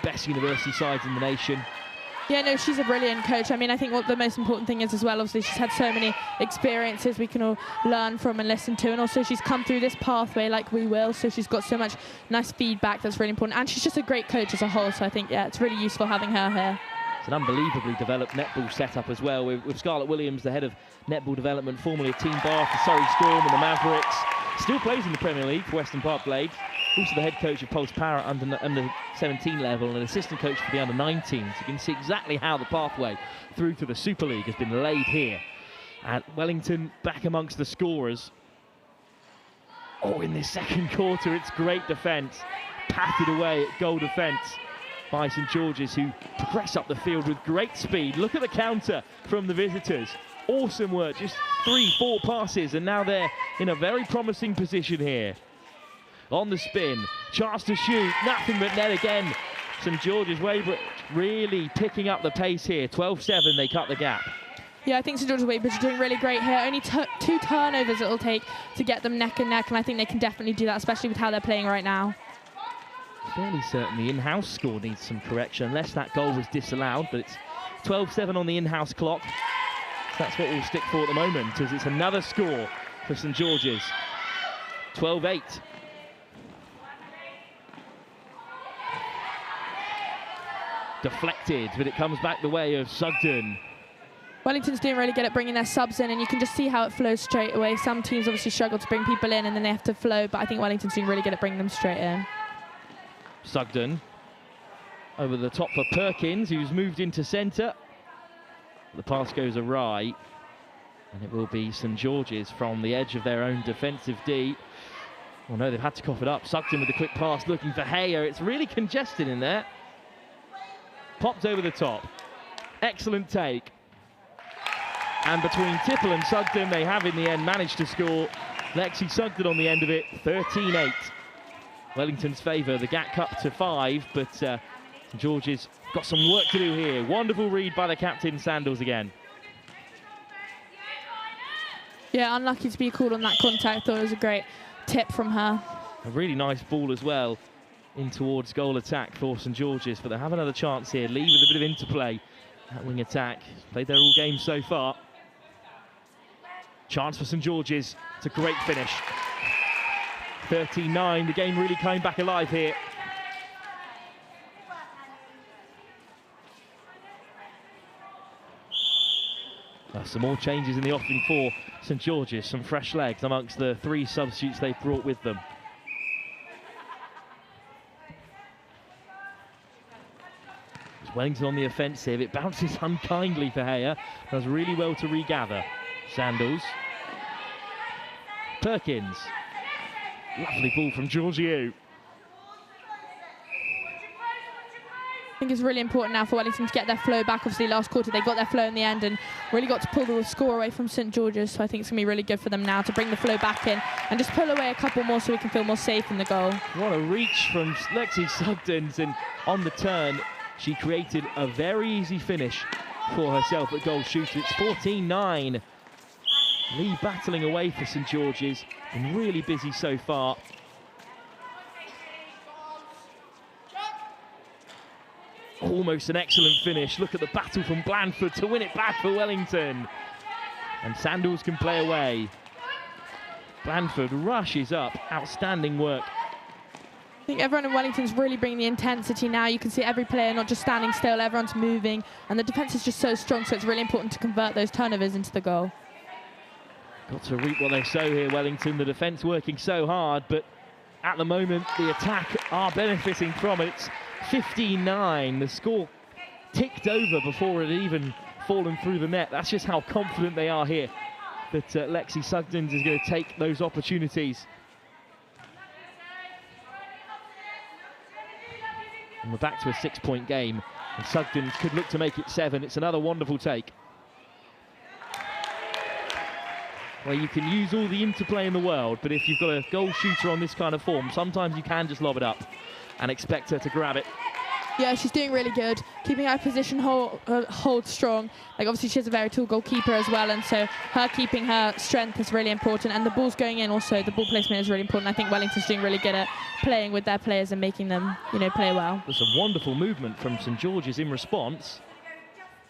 best university sides in the nation. Yeah, no, she's a brilliant coach. I mean, I think what the most important thing is as well, obviously, she's had so many experiences we can all learn from and listen to, and also she's come through this pathway like we will, so she's got so much nice feedback that's really important, and she's just a great coach as a whole, so I think, yeah, it's really useful having her here. It's an unbelievably developed netball setup as well, with Scarlett Williams, the head of netball development, formerly of Team Bath, the Surrey Storm and the Mavericks. Still plays in the Premier League for Western Park Blades. Also the head coach of Pulse Power under 17 level, and an assistant coach for the under 19s. So you can see exactly how the pathway through to the Super League has been laid here. And Wellington back amongst the scorers. Oh, in this second quarter, it's great defence. Patted away at goal defence by St George's, who progress up the field with great speed. Look at the counter from the visitors. Awesome work, just 3-4 passes, and now they're in a very promising position here. On the spin, chance to shoot, nothing but net again. St George's Weybridge really picking up the pace here. 12-7, they cut the gap. Yeah, I think St George's Weybridge are doing really great here. Only 2 turnovers it'll take to get them neck and neck, and I think they can definitely do that, especially with how they're playing right now. Fairly certain the in-house score needs some correction, unless that goal was disallowed, but it's 12-7 on the in-house clock. So that's what we'll stick for at the moment, as it's another score for St George's. 12-8. Deflected, but it comes back the way of Sugden. Wellington's doing really good at bringing their subs in, and you can just see how it flows straight away. Some teams obviously struggle to bring people in and then they have to flow, but I think Wellington's doing really good at bringing them straight in. Sugden over the top for Perkins, who's moved into centre. The pass goes awry, and it will be St George's from the edge of their own defensive D. Oh no, they've had to cough it up. Sugden with the quick pass, looking for Heyer. It's really congested in there. Popped over the top. Excellent take. And between Tipple and Sugden, they have in the end managed to score. Lexi Sugden on the end of it, 13-8. Wellington's favour, the gap up to 5, but St George's got some work to do here. Wonderful read by the captain, Sandals again. Yeah, unlucky to be called on that contact. Thought it was a great tip from her. A really nice ball as well in towards goal attack for St George's, but they have another chance here. Lee with a bit of interplay. That wing attack, played there all game so far. Chance for St George's, it's a great finish. 13-9, the game really coming back alive here. Some more changes in the offing for St George's, some fresh legs amongst the 3 substitutes they've brought with them. Wellington on the offensive. It bounces unkindly for Heyer. Does really well to regather. Sandals. Perkins. Lovely ball from Georgiou. I think it's really important now for Wellington to get their flow back. Obviously, last quarter they got their flow in the end and really got to pull the score away from St George's. So I think it's going to be really good for them now to bring the flow back in and just pull away a couple more so we can feel more safe in the goal. What a reach from Lexi Sugdens, and on the turn, she created a very easy finish for herself at goal shooter. It's 14-9. Lee battling away for St George's, been really busy so far. Almost an excellent finish. Look at the battle from Blandford to win it back for Wellington. And Sandals can play away. Blandford rushes up. Outstanding work. I think everyone in Wellington's really bringing the intensity now. You can see every player not just standing still, everyone's moving. And the defence is just so strong, so it's really important to convert those turnovers into the goal. Got to reap what they sow here, Wellington. The defence working so hard, but at the moment, the attack are benefiting from it. It's 15-9. The score ticked over before it had even fallen through the net. That's just how confident they are here that Lexi Sugdens is going to take those opportunities. And we're back to a 6-point game, and Sugdens could look to make it 7. It's another wonderful take, where you can use all the interplay in the world, but if you've got a goal shooter on this kind of form, sometimes you can just lob it up and expect her to grab it. Yeah, she's doing really good, keeping her position hold strong. Like, obviously she has a very tall goalkeeper as well, and so her keeping her strength is really important, and the ball's going in also. The ball placement is really important. I think Wellington's doing really good at playing with their players and making them, you know, play well. There's some wonderful movement from St George's in response.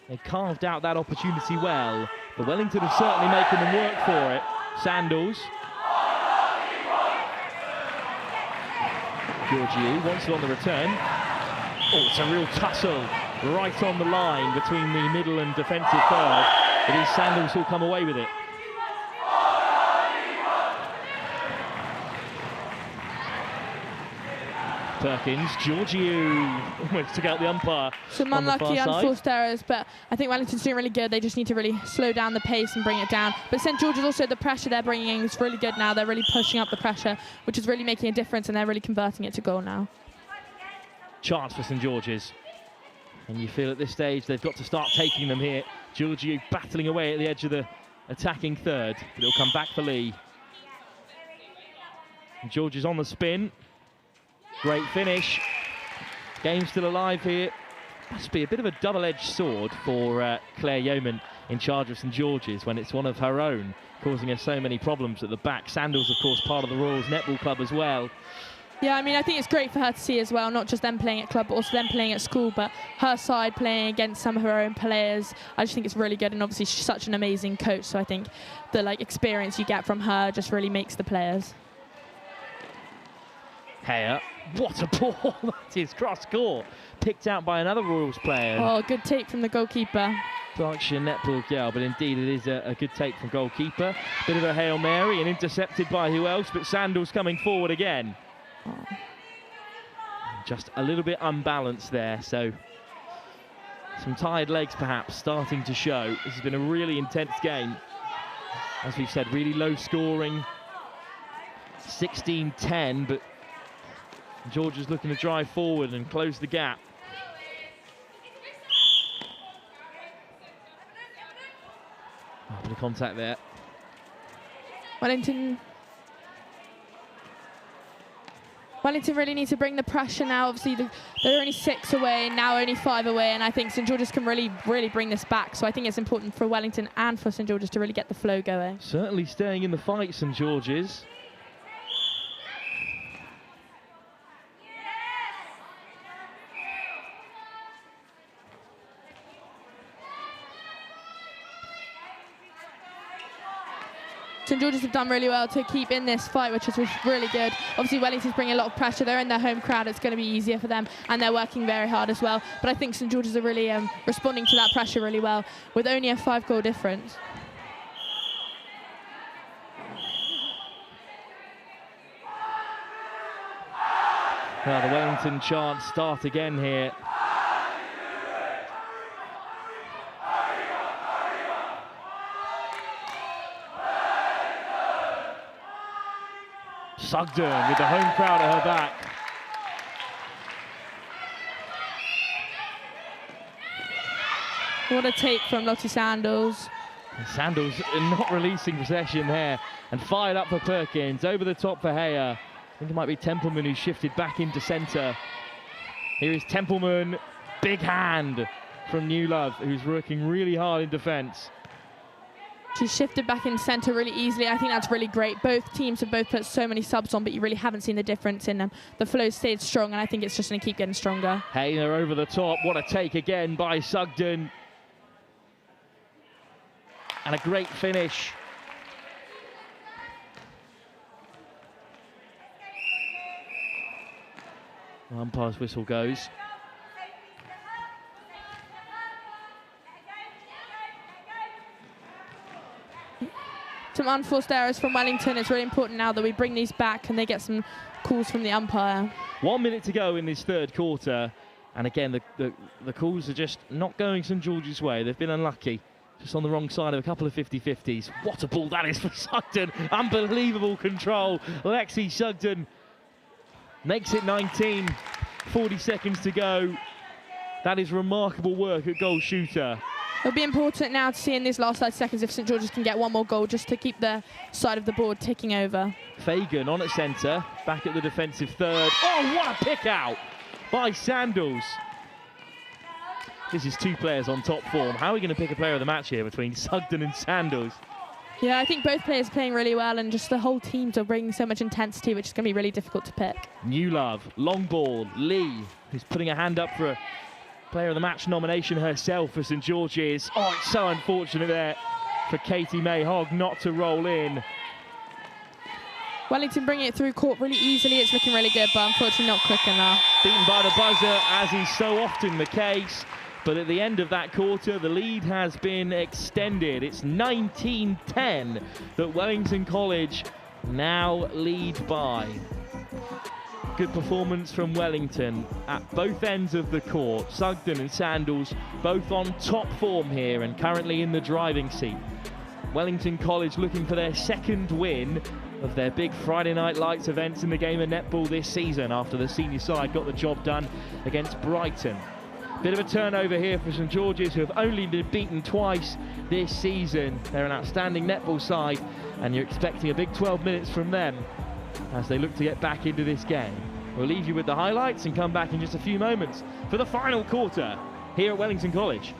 They carved out that opportunity well, but Wellington are certainly making them work for it. Sandals. Georgiou wants it on the return. Oh, it's a real tussle right on the line between the middle and defensive third. It is Sandals who'll come away with it. Perkins, Georgiou almost took out the umpire. Some unlucky, unforced errors, but I think Wellington's doing really good. They just need to really slow down the pace and bring it down. But St George's also, the pressure they're bringing in is really good now. They're really pushing up the pressure, which is really making a difference, and they're really converting it to goal now. Chance for St George's. And you feel at this stage they've got to start taking them here. Georgiou battling away at the edge of the attacking third, but it'll come back for Lee. And George is on the spin. Great finish. Game still alive here. Must be a bit of a double-edged sword for Claire Yeoman in charge of St George's when it's one of her own, causing her so many problems at the back. Sandals, of course, part of the Royals Netball Club as well. Yeah, I mean, I think it's great for her to see as well, not just them playing at club, but also them playing at school, but her side playing against some of her own players. I just think it's really good, and obviously she's such an amazing coach, so I think the experience you get from her just really makes the players. Heyer, what a ball! That is cross court, picked out by another Royals player. Oh, good take from the goalkeeper. Berkshire Netball girl, but indeed it is a good take from goalkeeper. Bit of a Hail Mary and intercepted by who else, but Sandals coming forward again. Oh. Just a little bit unbalanced there, so some tired legs perhaps starting to show. This has been a really intense game. As we've said, really low scoring, 16-10, but George is looking to drive forward and close the gap. Oh, a bit of contact there. Wellington really need to bring the pressure now. Obviously, they're only 6 away, now only 5 away, and I think St George's can really bring this back. So I think it's important for Wellington and for St George's to really get the flow going. Certainly staying in the fight, St George's. St George's have done really well to keep in this fight, which is really good. Obviously, Wellington's bringing a lot of pressure. They're in their home crowd. It's going to be easier for them, and they're working very hard as well. But I think St George's are really responding to that pressure really well, with only a 5-goal difference. Well, the Wellington chants start again here. Sugden with the home crowd at her back. What a take from Lottie Sandals. And Sandals not releasing possession there, and fired up for Perkins, over the top for Heyer. I think it might be Templeman who's shifted back into centre. Here is Templeman, big hand from New Love, who's working really hard in defence. She's shifted back in centre really easily. I think that's really great. Both teams have both put so many subs on, but you really haven't seen the difference in them. The flow stayed strong, and I think it's just going to keep getting stronger. Heyer over the top. What a take again by Sugden. And a great finish. Umpire's whistle goes. Some unforced errors from Wellington. It's really important now that we bring these back and they get some calls from the umpire. 1 minute to go in this third quarter. And again, the calls are just not going St George's way. They've been unlucky. Just on the wrong side of a couple of 50-50s. What a ball that is for Sugden. Unbelievable control. Lexi Sugden makes it 19. 40 seconds to go. That is remarkable work at goal shooter. It'll be important now to see in these last 5 seconds if St George's can get one more goal just to keep their side of the board ticking over. Fagan on at centre, back at the defensive third. Oh, what a pick out by Sandals. This is two players on top form. How are we going to pick a player of the match here between Sugden and Sandals? Yeah, I think both players are playing really well, and just the whole teams are bringing so much intensity, which is going to be really difficult to pick. New Love, long ball, Lee, who's putting a hand up for a player of the match nomination herself for St George's. Oh, it's so unfortunate there for Katie May Hogg not to roll in. Wellington bringing it through court really easily. It's looking really good, but unfortunately not quick enough. Beaten by the buzzer, as is so often the case. But at the end of that quarter, the lead has been extended. It's 19-10 that Wellington College now lead by. Good performance from Wellington at both ends of the court. Sugden and Sandals both on top form here and currently in the driving seat. Wellington College looking for their second win of their big Friday Night Lights events in the game of netball this season after the senior side got the job done against Brighton. Bit of a turnover here for St George's, who have only been beaten twice this season. They're an outstanding netball side, and you're expecting a big 12 minutes from them as they look to get back into this game. We'll leave you with the highlights and come back in just a few moments for the final quarter here at Wellington College.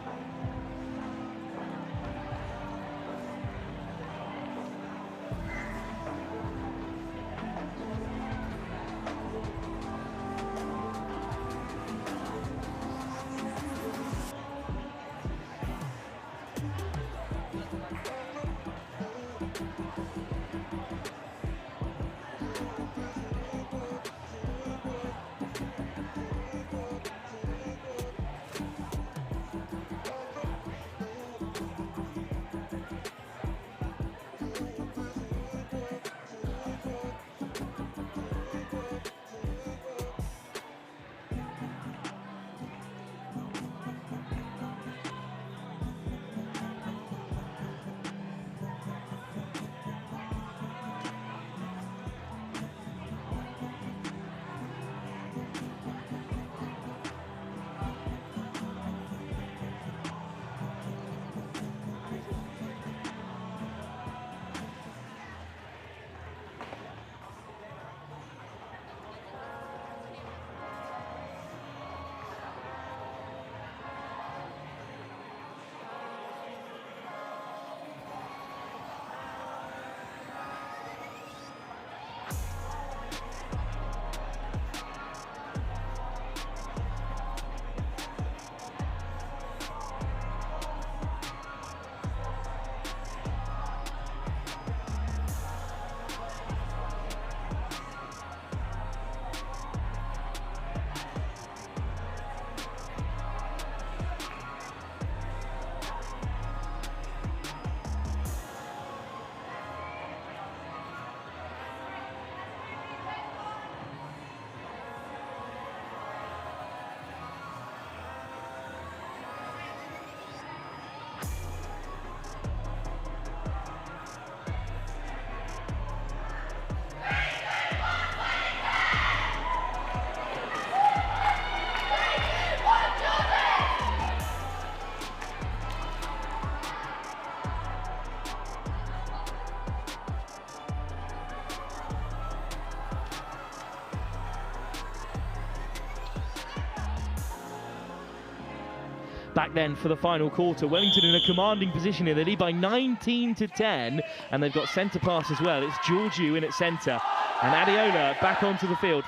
back then for the final quarter. Wellington in a commanding position here. They lead by 19-10, and they've got centre pass as well. It's Georgiou in at centre, and Adeola back onto the field.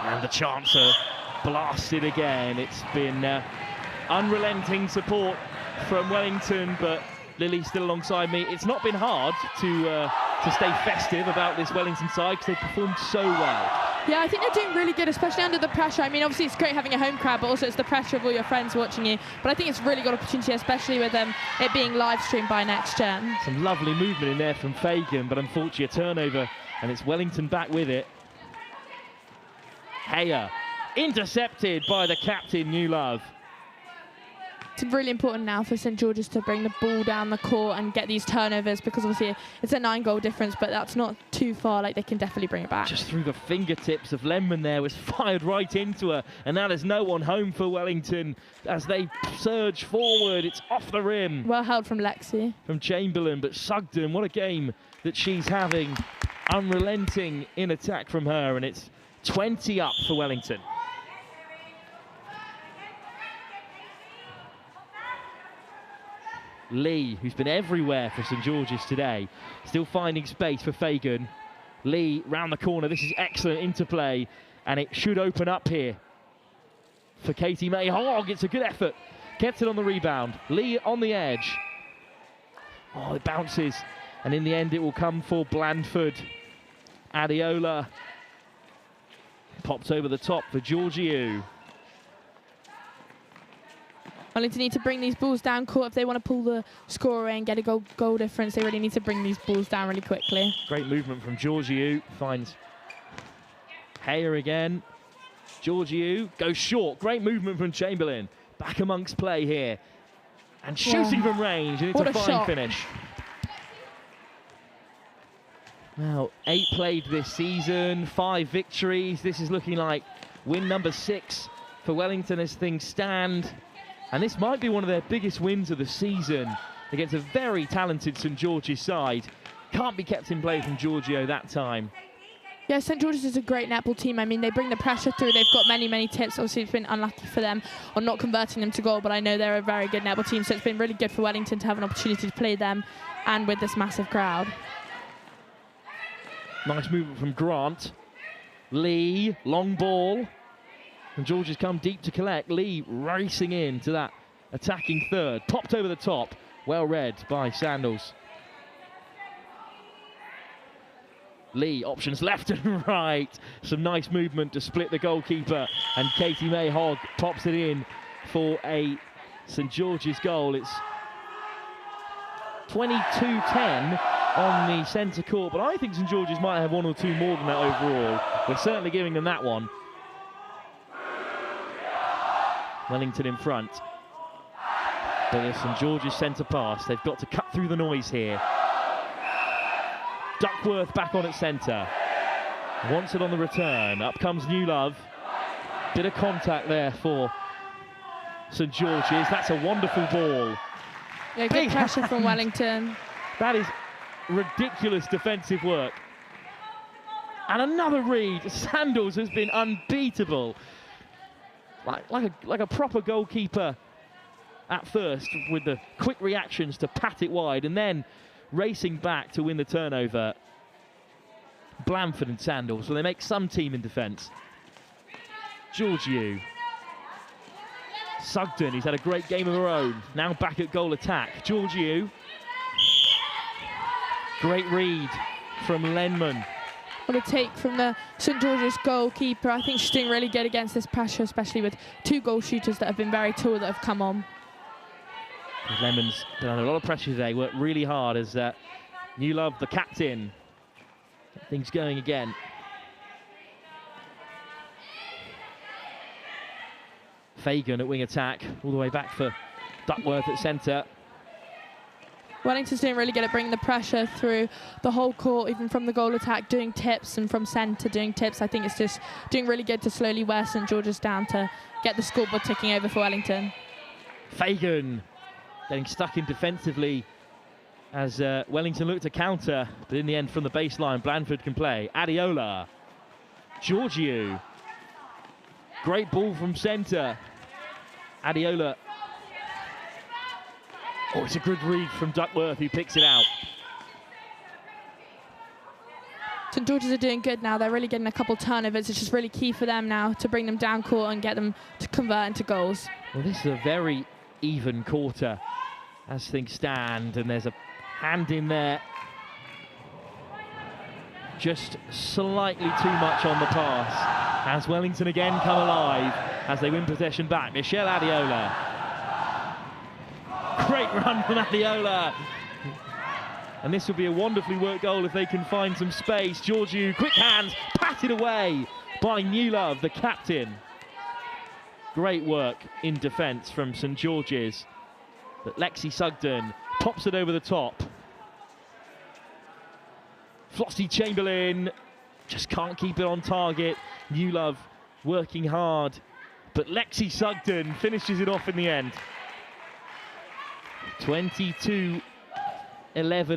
And the chants are blasted again. It's been unrelenting support from Wellington, but Lily's still alongside me. It's not been hard to stay festive about this Wellington side because they've performed so well. Yeah, I think they're doing really good, especially under the pressure. I mean, obviously it's great having a home crowd, but also it's the pressure of all your friends watching you. But I think it's a really good opportunity, especially with it being live streamed by Next Gen. Some lovely movement in there from Fagan, but unfortunately a turnover, and it's Wellington back with it. Heyer, intercepted by the captain, New Love. It's really important now for St George's to bring the ball down the court and get these turnovers, because obviously it's a 9-goal difference, but that's not too far. Like, they can definitely bring it back. Just through the fingertips of Lenman there, was fired right into her, and now there's no one home for Wellington as they surge forward. It's off the rim. Well held from Lexi. From Chamberlain, but Sugden, what a game that she's having. Unrelenting in attack from her, and it's 20 up for Wellington. Lee, who's been everywhere for St George's today, still finding space for Fagan. Lee round the corner. This is excellent interplay, and it should open up here for Katie May Hogg. It's a good effort. Gets it on the rebound. Lee on the edge. Oh, it bounces, and in the end it will come for Blandford. Adeola popped over the top for Georgiou. Wellington need to bring these balls down court if they want to pull the score away and get a goal difference. They really need to bring these balls down really quickly. Great movement from Georgiou. Finds Heyer again. Georgiou goes short. Great movement from Chamberlain. Back amongst play here. And shooting from range. And it's a fine finish. Now, 8 played this season, 5 victories. This is looking like win number 6 for Wellington as things stand. And this might be one of their biggest wins of the season against a very talented St George's side. Can't be kept in play from Georgiou that time. Yeah, St George's is a great netball team. I mean, they bring the pressure through. They've got many, many tips. Obviously, it's been unlucky for them on not converting them to goal, but I know they're a very good netball team, so it's been really good for Wellington to have an opportunity to play them and with this massive crowd. Nice movement from Grant. Lee, long ball. And George has come deep to collect. Lee racing in to that attacking third. Popped over the top. Well read by Sandals. Lee, options left and right. Some nice movement to split the goalkeeper. And Katie May Hogg pops it in for a St George's goal. It's 22-10 on the centre court. But I think St George's might have 1 or 2 more than that overall. We're certainly giving them that one. Wellington in front. But it's St George's centre pass. They've got to cut through the noise here. Duckworth back on at centre. Wants it on the return. Up comes New Love. Bit of contact there for St George's. That's a wonderful ball. Yeah, good pressure from Wellington. That is ridiculous defensive work. And another read. Sandals has been unbeatable. Like a proper goalkeeper at first, with the quick reactions to pat it wide and then racing back to win the turnover. Blandford and Sandals, so they make some team in defence. Georgiou. Sugden, he's had a great game of her own. Now back at goal attack. Georgiou. Great read from Lenman. What a take from the St George's goalkeeper. I think she's doing really good against this pressure, especially with 2 goal shooters that have been very tall that have come on. Lemon's been under a lot of pressure today, worked really hard as New Love, the captain, get things going again. Fagan at wing attack, all the way back for Duckworth at centre. Wellington's doing really good at bringing the pressure through the whole court, even from the goal attack, doing tips, and from centre doing tips. I think it's just doing really good to slowly wear St George's down to get the scoreboard ticking over for Wellington. Fagan getting stuck in defensively as Wellington looked to counter, but in the end from the baseline, Blandford can play. Adeola. Georgiou. Great ball from centre. Adiola. Oh, it's a good read from Duckworth, who picks it out. St George's are doing good now. They're really getting a couple turnovers. It's just really key for them now to bring them down court and get them to convert into goals. Well, this is a very even quarter as things stand, and there's a hand in there. Just slightly too much on the pass. As Wellington again come alive as they win possession back. Michelle Adiola. Great run from Adiola. And this will be a wonderfully worked goal if they can find some space. Georgiou, quick hands, patted away by Newlove, the captain. Great work in defence from St George's. But Lexi Sugden pops it over the top. Flossie Chamberlain just can't keep it on target. Newlove working hard, but Lexi Sugden finishes it off in the end. 22-11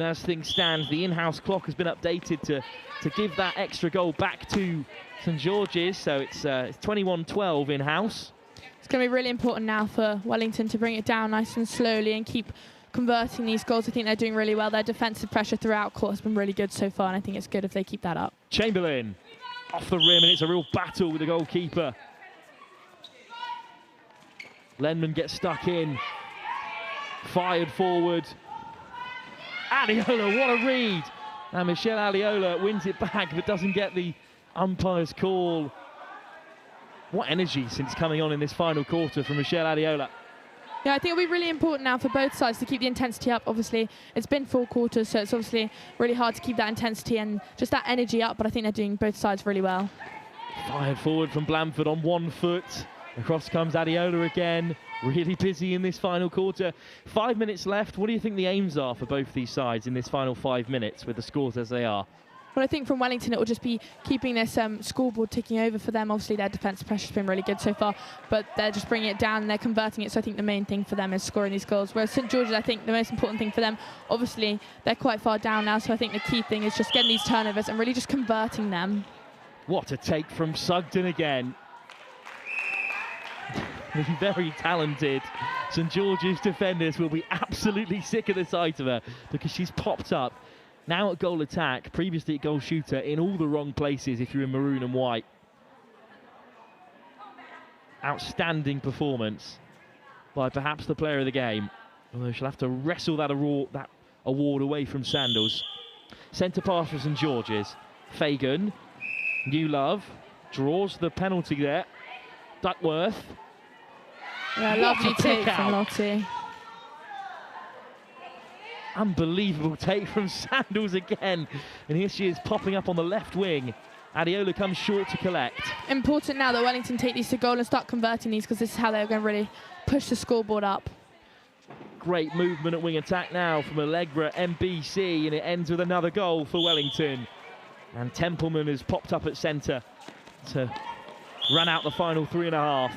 as things stand. The in-house clock has been updated to give that extra goal back to St George's, so it's 21-12 in-house. It's going to be really important now for Wellington to bring it down nice and slowly and keep converting these goals. I think they're doing really well. Their defensive pressure throughout court has been really good so far, and I think it's good if they keep that up. Chamberlain off the rim, and it's a real battle with the goalkeeper. Lenman gets stuck in, fired forward. Adiola, what a read! Now Michelle Adiola wins it back, but doesn't get the umpire's call. What energy since coming on in this final quarter from Michelle Adiola. Yeah, I think it'll be really important now for both sides to keep the intensity up. Obviously, it's been 4 quarters, so it's obviously really hard to keep that intensity and just that energy up, but I think they're doing both sides really well. Fired forward from Blandford on 1 foot. Across comes Adiola again. Really busy in this final quarter. 5 minutes left. What do you think the aims are for both these sides in this final 5 minutes with the scores as they are? Well, I think from Wellington, it will just be keeping this scoreboard ticking over for them. Obviously, their defensive pressure has been really good so far, but they're just bringing it down and they're converting it. So I think the main thing for them is scoring these goals. Whereas St George's, I think the most important thing for them, obviously, they're quite far down now. So I think the key thing is just getting these turnovers and really just converting them. What a take from Sugden again. Very talented. St George's defenders will be absolutely sick of the sight of her because she's popped up. Now at goal attack, previously at goal shooter, in all the wrong places if you're in maroon and white. Outstanding performance by perhaps the player of the game. Although she'll have to wrestle that award away from Sandals. Centre pass for St George's. Fagan, Newlove, draws the penalty there. Duckworth. Yeah, lovely take from Lottie. Unbelievable take from Sandals again. And here she is popping up on the left wing. Adiola comes short to collect. Important now that Wellington take these to goal and start converting these, because this is how they're going to really push the scoreboard up. Great movement at wing attack now from Allegra MBC, and it ends with another goal for Wellington. And Templeman has popped up at centre to run out the final 3.5.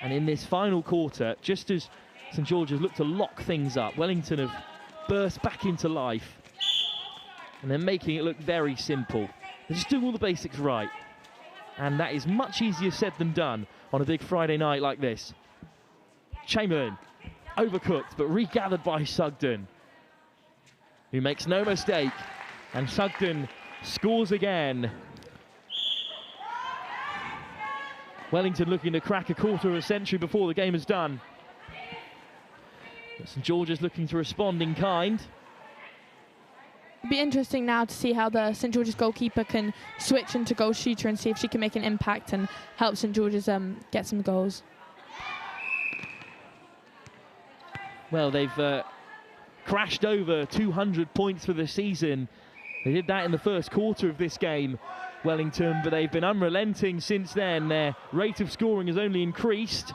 And in this final quarter, just as St George's look to lock things up, Wellington have burst back into life. And they're making it look very simple. They're just doing all the basics right. And that is much easier said than done on a big Friday night like this. Chamberlain, overcooked, but regathered by Sugden, who makes no mistake. And Sugden scores again. Wellington looking to crack a quarter of a century before the game is done. But St George's looking to respond in kind. It'll be interesting now to see how the St George's goalkeeper can switch into goal shooter and see if she can make an impact and help St George's get some goals. Well, they've crashed over 200 points for the season. They did that in the first quarter of this game, Wellington, but they've been unrelenting since then. Their rate of scoring has only increased.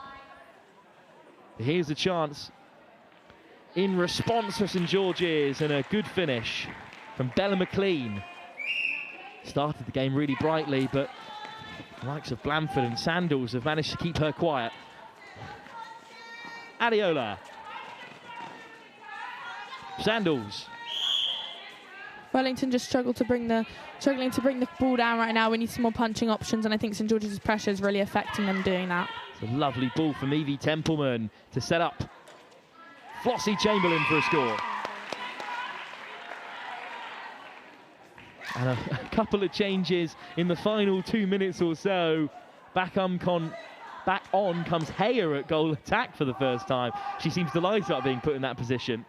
Here's a chance in response for St George's, and a good finish from Bella McLean. Started the game really brightly, but the likes of Blandford and Sandals have managed to keep her quiet. Adiola. Sandals. Wellington just struggling to bring the ball down right now. We need some more punching options, and I think St George's pressure is really affecting them doing that. It's a lovely ball from Evie Templeman to set up Flossie Chamberlain for a score. And a couple of changes in the final 2 minutes or so. Back on comes Hayer at goal attack for the first time. She seems delighted about being put in that position.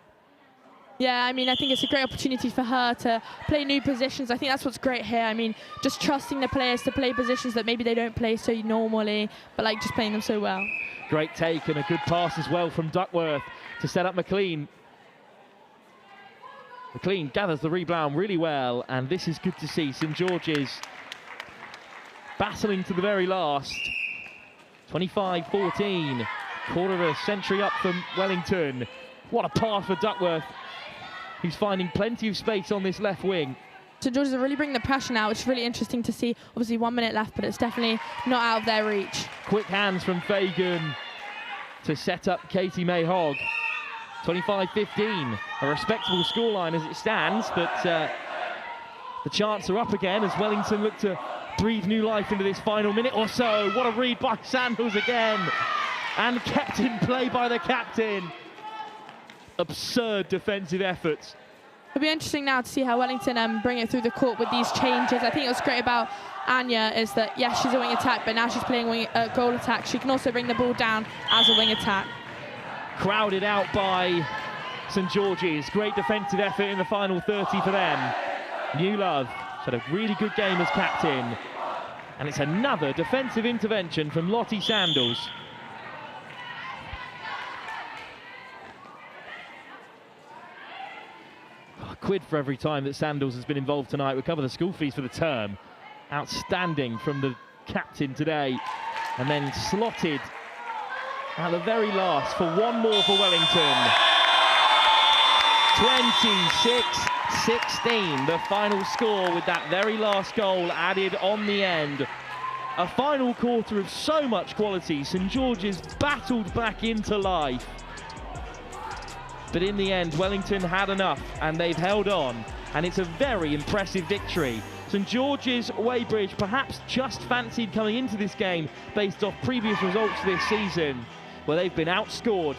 Yeah, I mean, I think it's a great opportunity for her to play new positions. I think that's what's great here. I mean, just trusting the players to play positions that maybe they don't play so normally, but like just playing them so well. Great take and a good pass as well from Duckworth to set up McLean. McLean gathers the rebound really well, and this is good to see. St George's battling to the very last. 25-14, quarter of a century up from Wellington. What a pass for Duckworth. He's finding plenty of space on this left wing. St George's are really bringing the pressure now, which is really interesting to see. Obviously 1 minute left, but it's definitely not out of their reach. Quick hands from Fagan to set up Katie May Hogg. 25-15, a respectable scoreline as it stands, but the chants are up again as Wellington look to breathe new life into this final minute or so. What a read by Sandals again, and kept in play by the captain. Absurd defensive efforts. It'll be interesting now to see how Wellington bring it through the court with these changes. I think what's great about Anya is that, yes, she's a wing attack, but now she's playing goal attack. She can also bring the ball down as a wing attack. Crowded out by St George's. Great defensive effort in the final 30 for them. New Love had a really good game as captain. And it's another defensive intervention from Lottie Sandals. A quid for every time that Sandals has been involved tonight. We'll cover the school fees for the term. Outstanding from the captain today. And then slotted at the very last for one more for Wellington. 26-16, the final score with that very last goal added on the end. A final quarter of so much quality. St George's battled back into life. But in the end, Wellington had enough and they've held on. And it's a very impressive victory. St George's Weybridge perhaps just fancied coming into this game based off previous results this season, where they've been outscored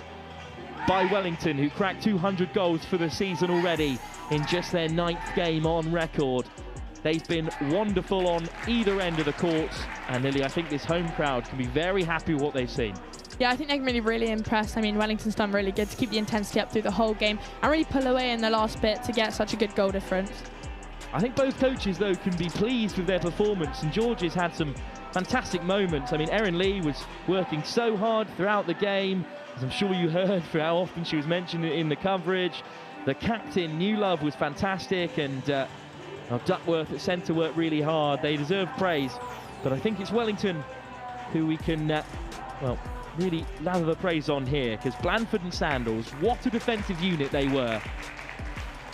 by Wellington, who cracked 200 goals for the season already in just their 9th game on record. They've been wonderful on either end of the court, and Lily, I think this home crowd can be very happy with what they've seen. Yeah, I think they're really impressed. I mean, Wellington's done really good to keep the intensity up through the whole game and really pull away in the last bit to get such a good goal difference. I think both coaches, though, can be pleased with their performance. And George's had some fantastic moments. I mean, Erin Lee was working so hard throughout the game, as I'm sure you heard for how often she was mentioned in the coverage. The captain, New Love, was fantastic, and Duckworth at centre worked really hard. They deserve praise, but I think it's Wellington who we can, well, really lather the praise on here, because Blandford and Sandals, what a defensive unit they were.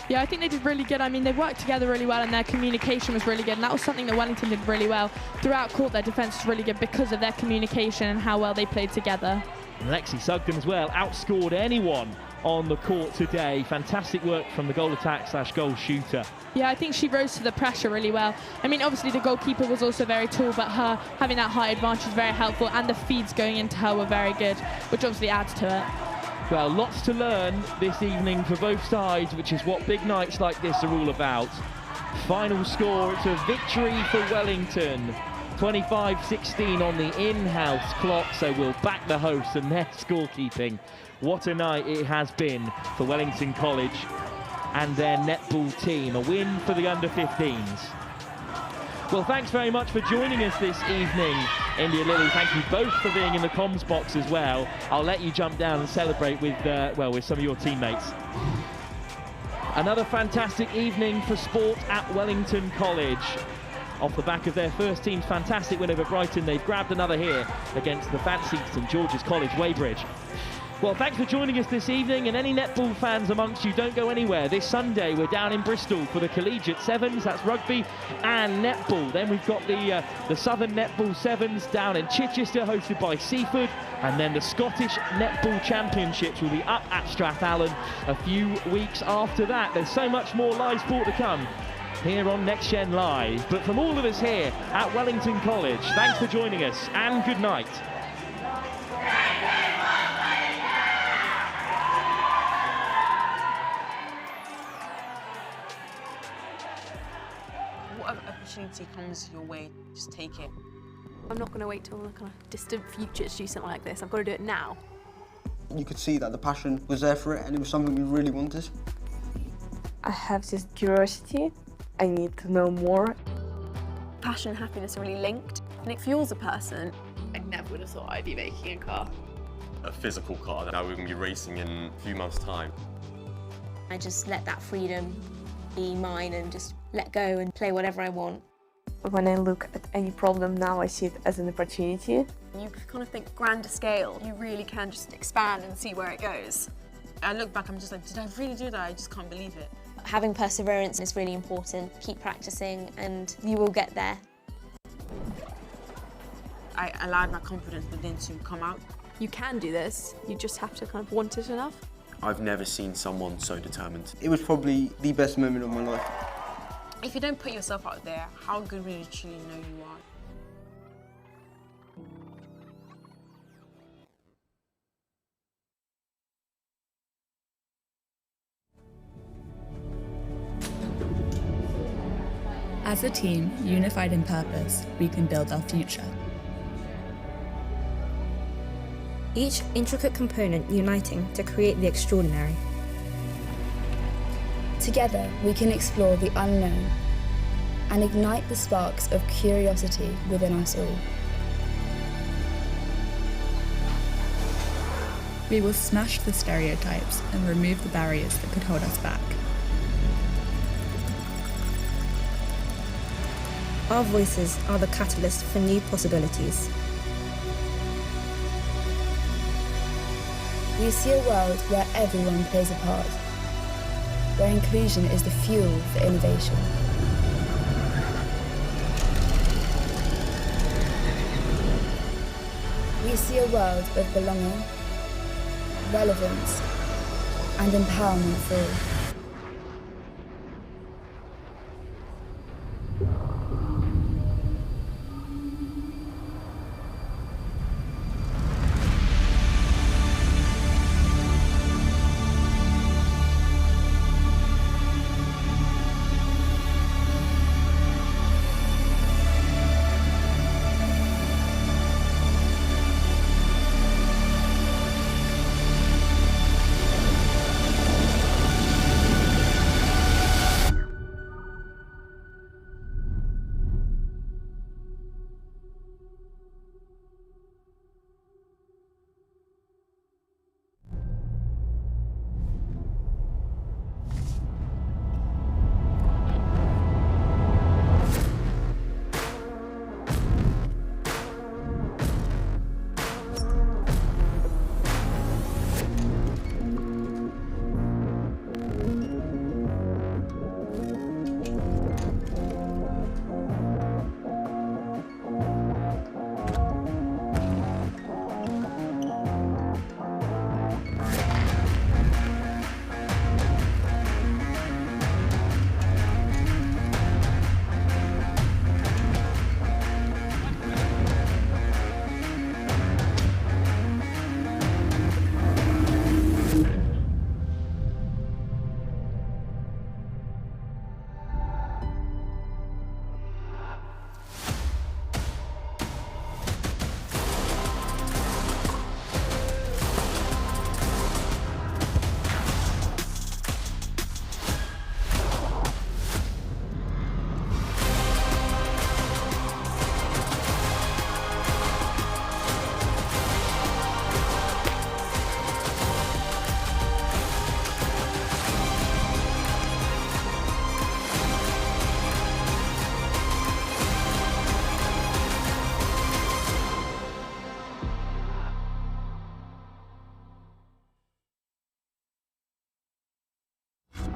Yeah, I think they did really good. I mean, they worked together really well and their communication was really good, and that was something that Wellington did really well. Throughout court, their defence was really good because of their communication and how well they played together. And Lexi Sugden as well outscored anyone on the court today. Fantastic work from the goal attack / goal shooter. Yeah, I think she rose to the pressure really well. I mean, obviously the goalkeeper was also very tall, but her having that height advantage is very helpful, and the feeds going into her were very good, which obviously adds to it. Well, lots to learn this evening for both sides, which is what big nights like this are all about. Final score, it's a victory for Wellington. 25-16 on the in-house clock, so we'll back the hosts and their scorekeeping. What a night it has been for Wellington College and their netball team. A win for the under-15s. Well, thanks very much for joining us this evening, India Lily. Thank you both for being in the comms box as well. I'll let you jump down and celebrate with, with some of your teammates. Another fantastic evening for sport at Wellington College. Off the back of their first team's fantastic win over Brighton, they've grabbed another here against the fancy St George's College Weybridge. Well, thanks for joining us this evening, and any netball fans amongst you, don't go anywhere. This Sunday we're down in Bristol for the Collegiate Sevens, that's rugby and netball. Then we've got the Southern Netball Sevens down in Chichester, hosted by Seaford, and then the Scottish Netball Championships will be up at Strathallan a few weeks after that. There's so much more live sport to come here on Next Gen Live. But from all of us here at Wellington College, thanks for joining us and good night. opportunity comes your way, just take it. I'm not going to wait till the kind of distant future to do something like this. I've got to do it now. You could see that the passion was there for it and it was something we really wanted. I have this curiosity. I need to know more. Passion and happiness are really linked, and it fuels a person. I never would have thought I'd be making a car. A physical car. Now we're going to be racing in a few months' time. I just let that freedom be mine and just let go and play whatever I want. When I look at any problem now, I see it as an opportunity. You kind of think grander scale. You really can just expand and see where it goes. I look back, I'm just like, did I really do that? I just can't believe it. Having perseverance is really important. Keep practicing and you will get there. I allowed my confidence within to come out. You can do this, you just have to kind of want it enough. I've never seen someone so determined. It was probably the best moment of my life. If you don't put yourself out there, how good will you truly know you are? As a team, unified in purpose, we can build our future. Each intricate component uniting to create the extraordinary. Together, we can explore the unknown and ignite the sparks of curiosity within us all. We will smash the stereotypes and remove the barriers that could hold us back. Our voices are the catalyst for new possibilities. We see a world where everyone plays a part, where inclusion is the fuel for innovation. We see a world of belonging, relevance, and empowerment for all.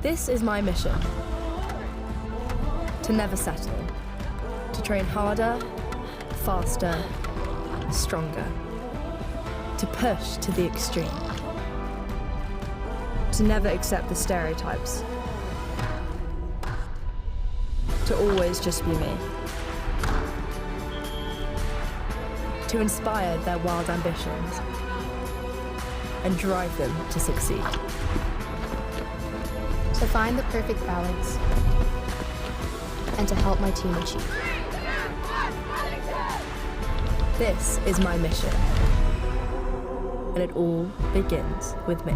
This is my mission. To never settle. To train harder, faster, stronger. To push to the extreme. To never accept the stereotypes. To always just be me. To inspire their wild ambitions and drive them to succeed. To find the perfect balance. and to help my team achieve. This is my mission, and it all begins with me.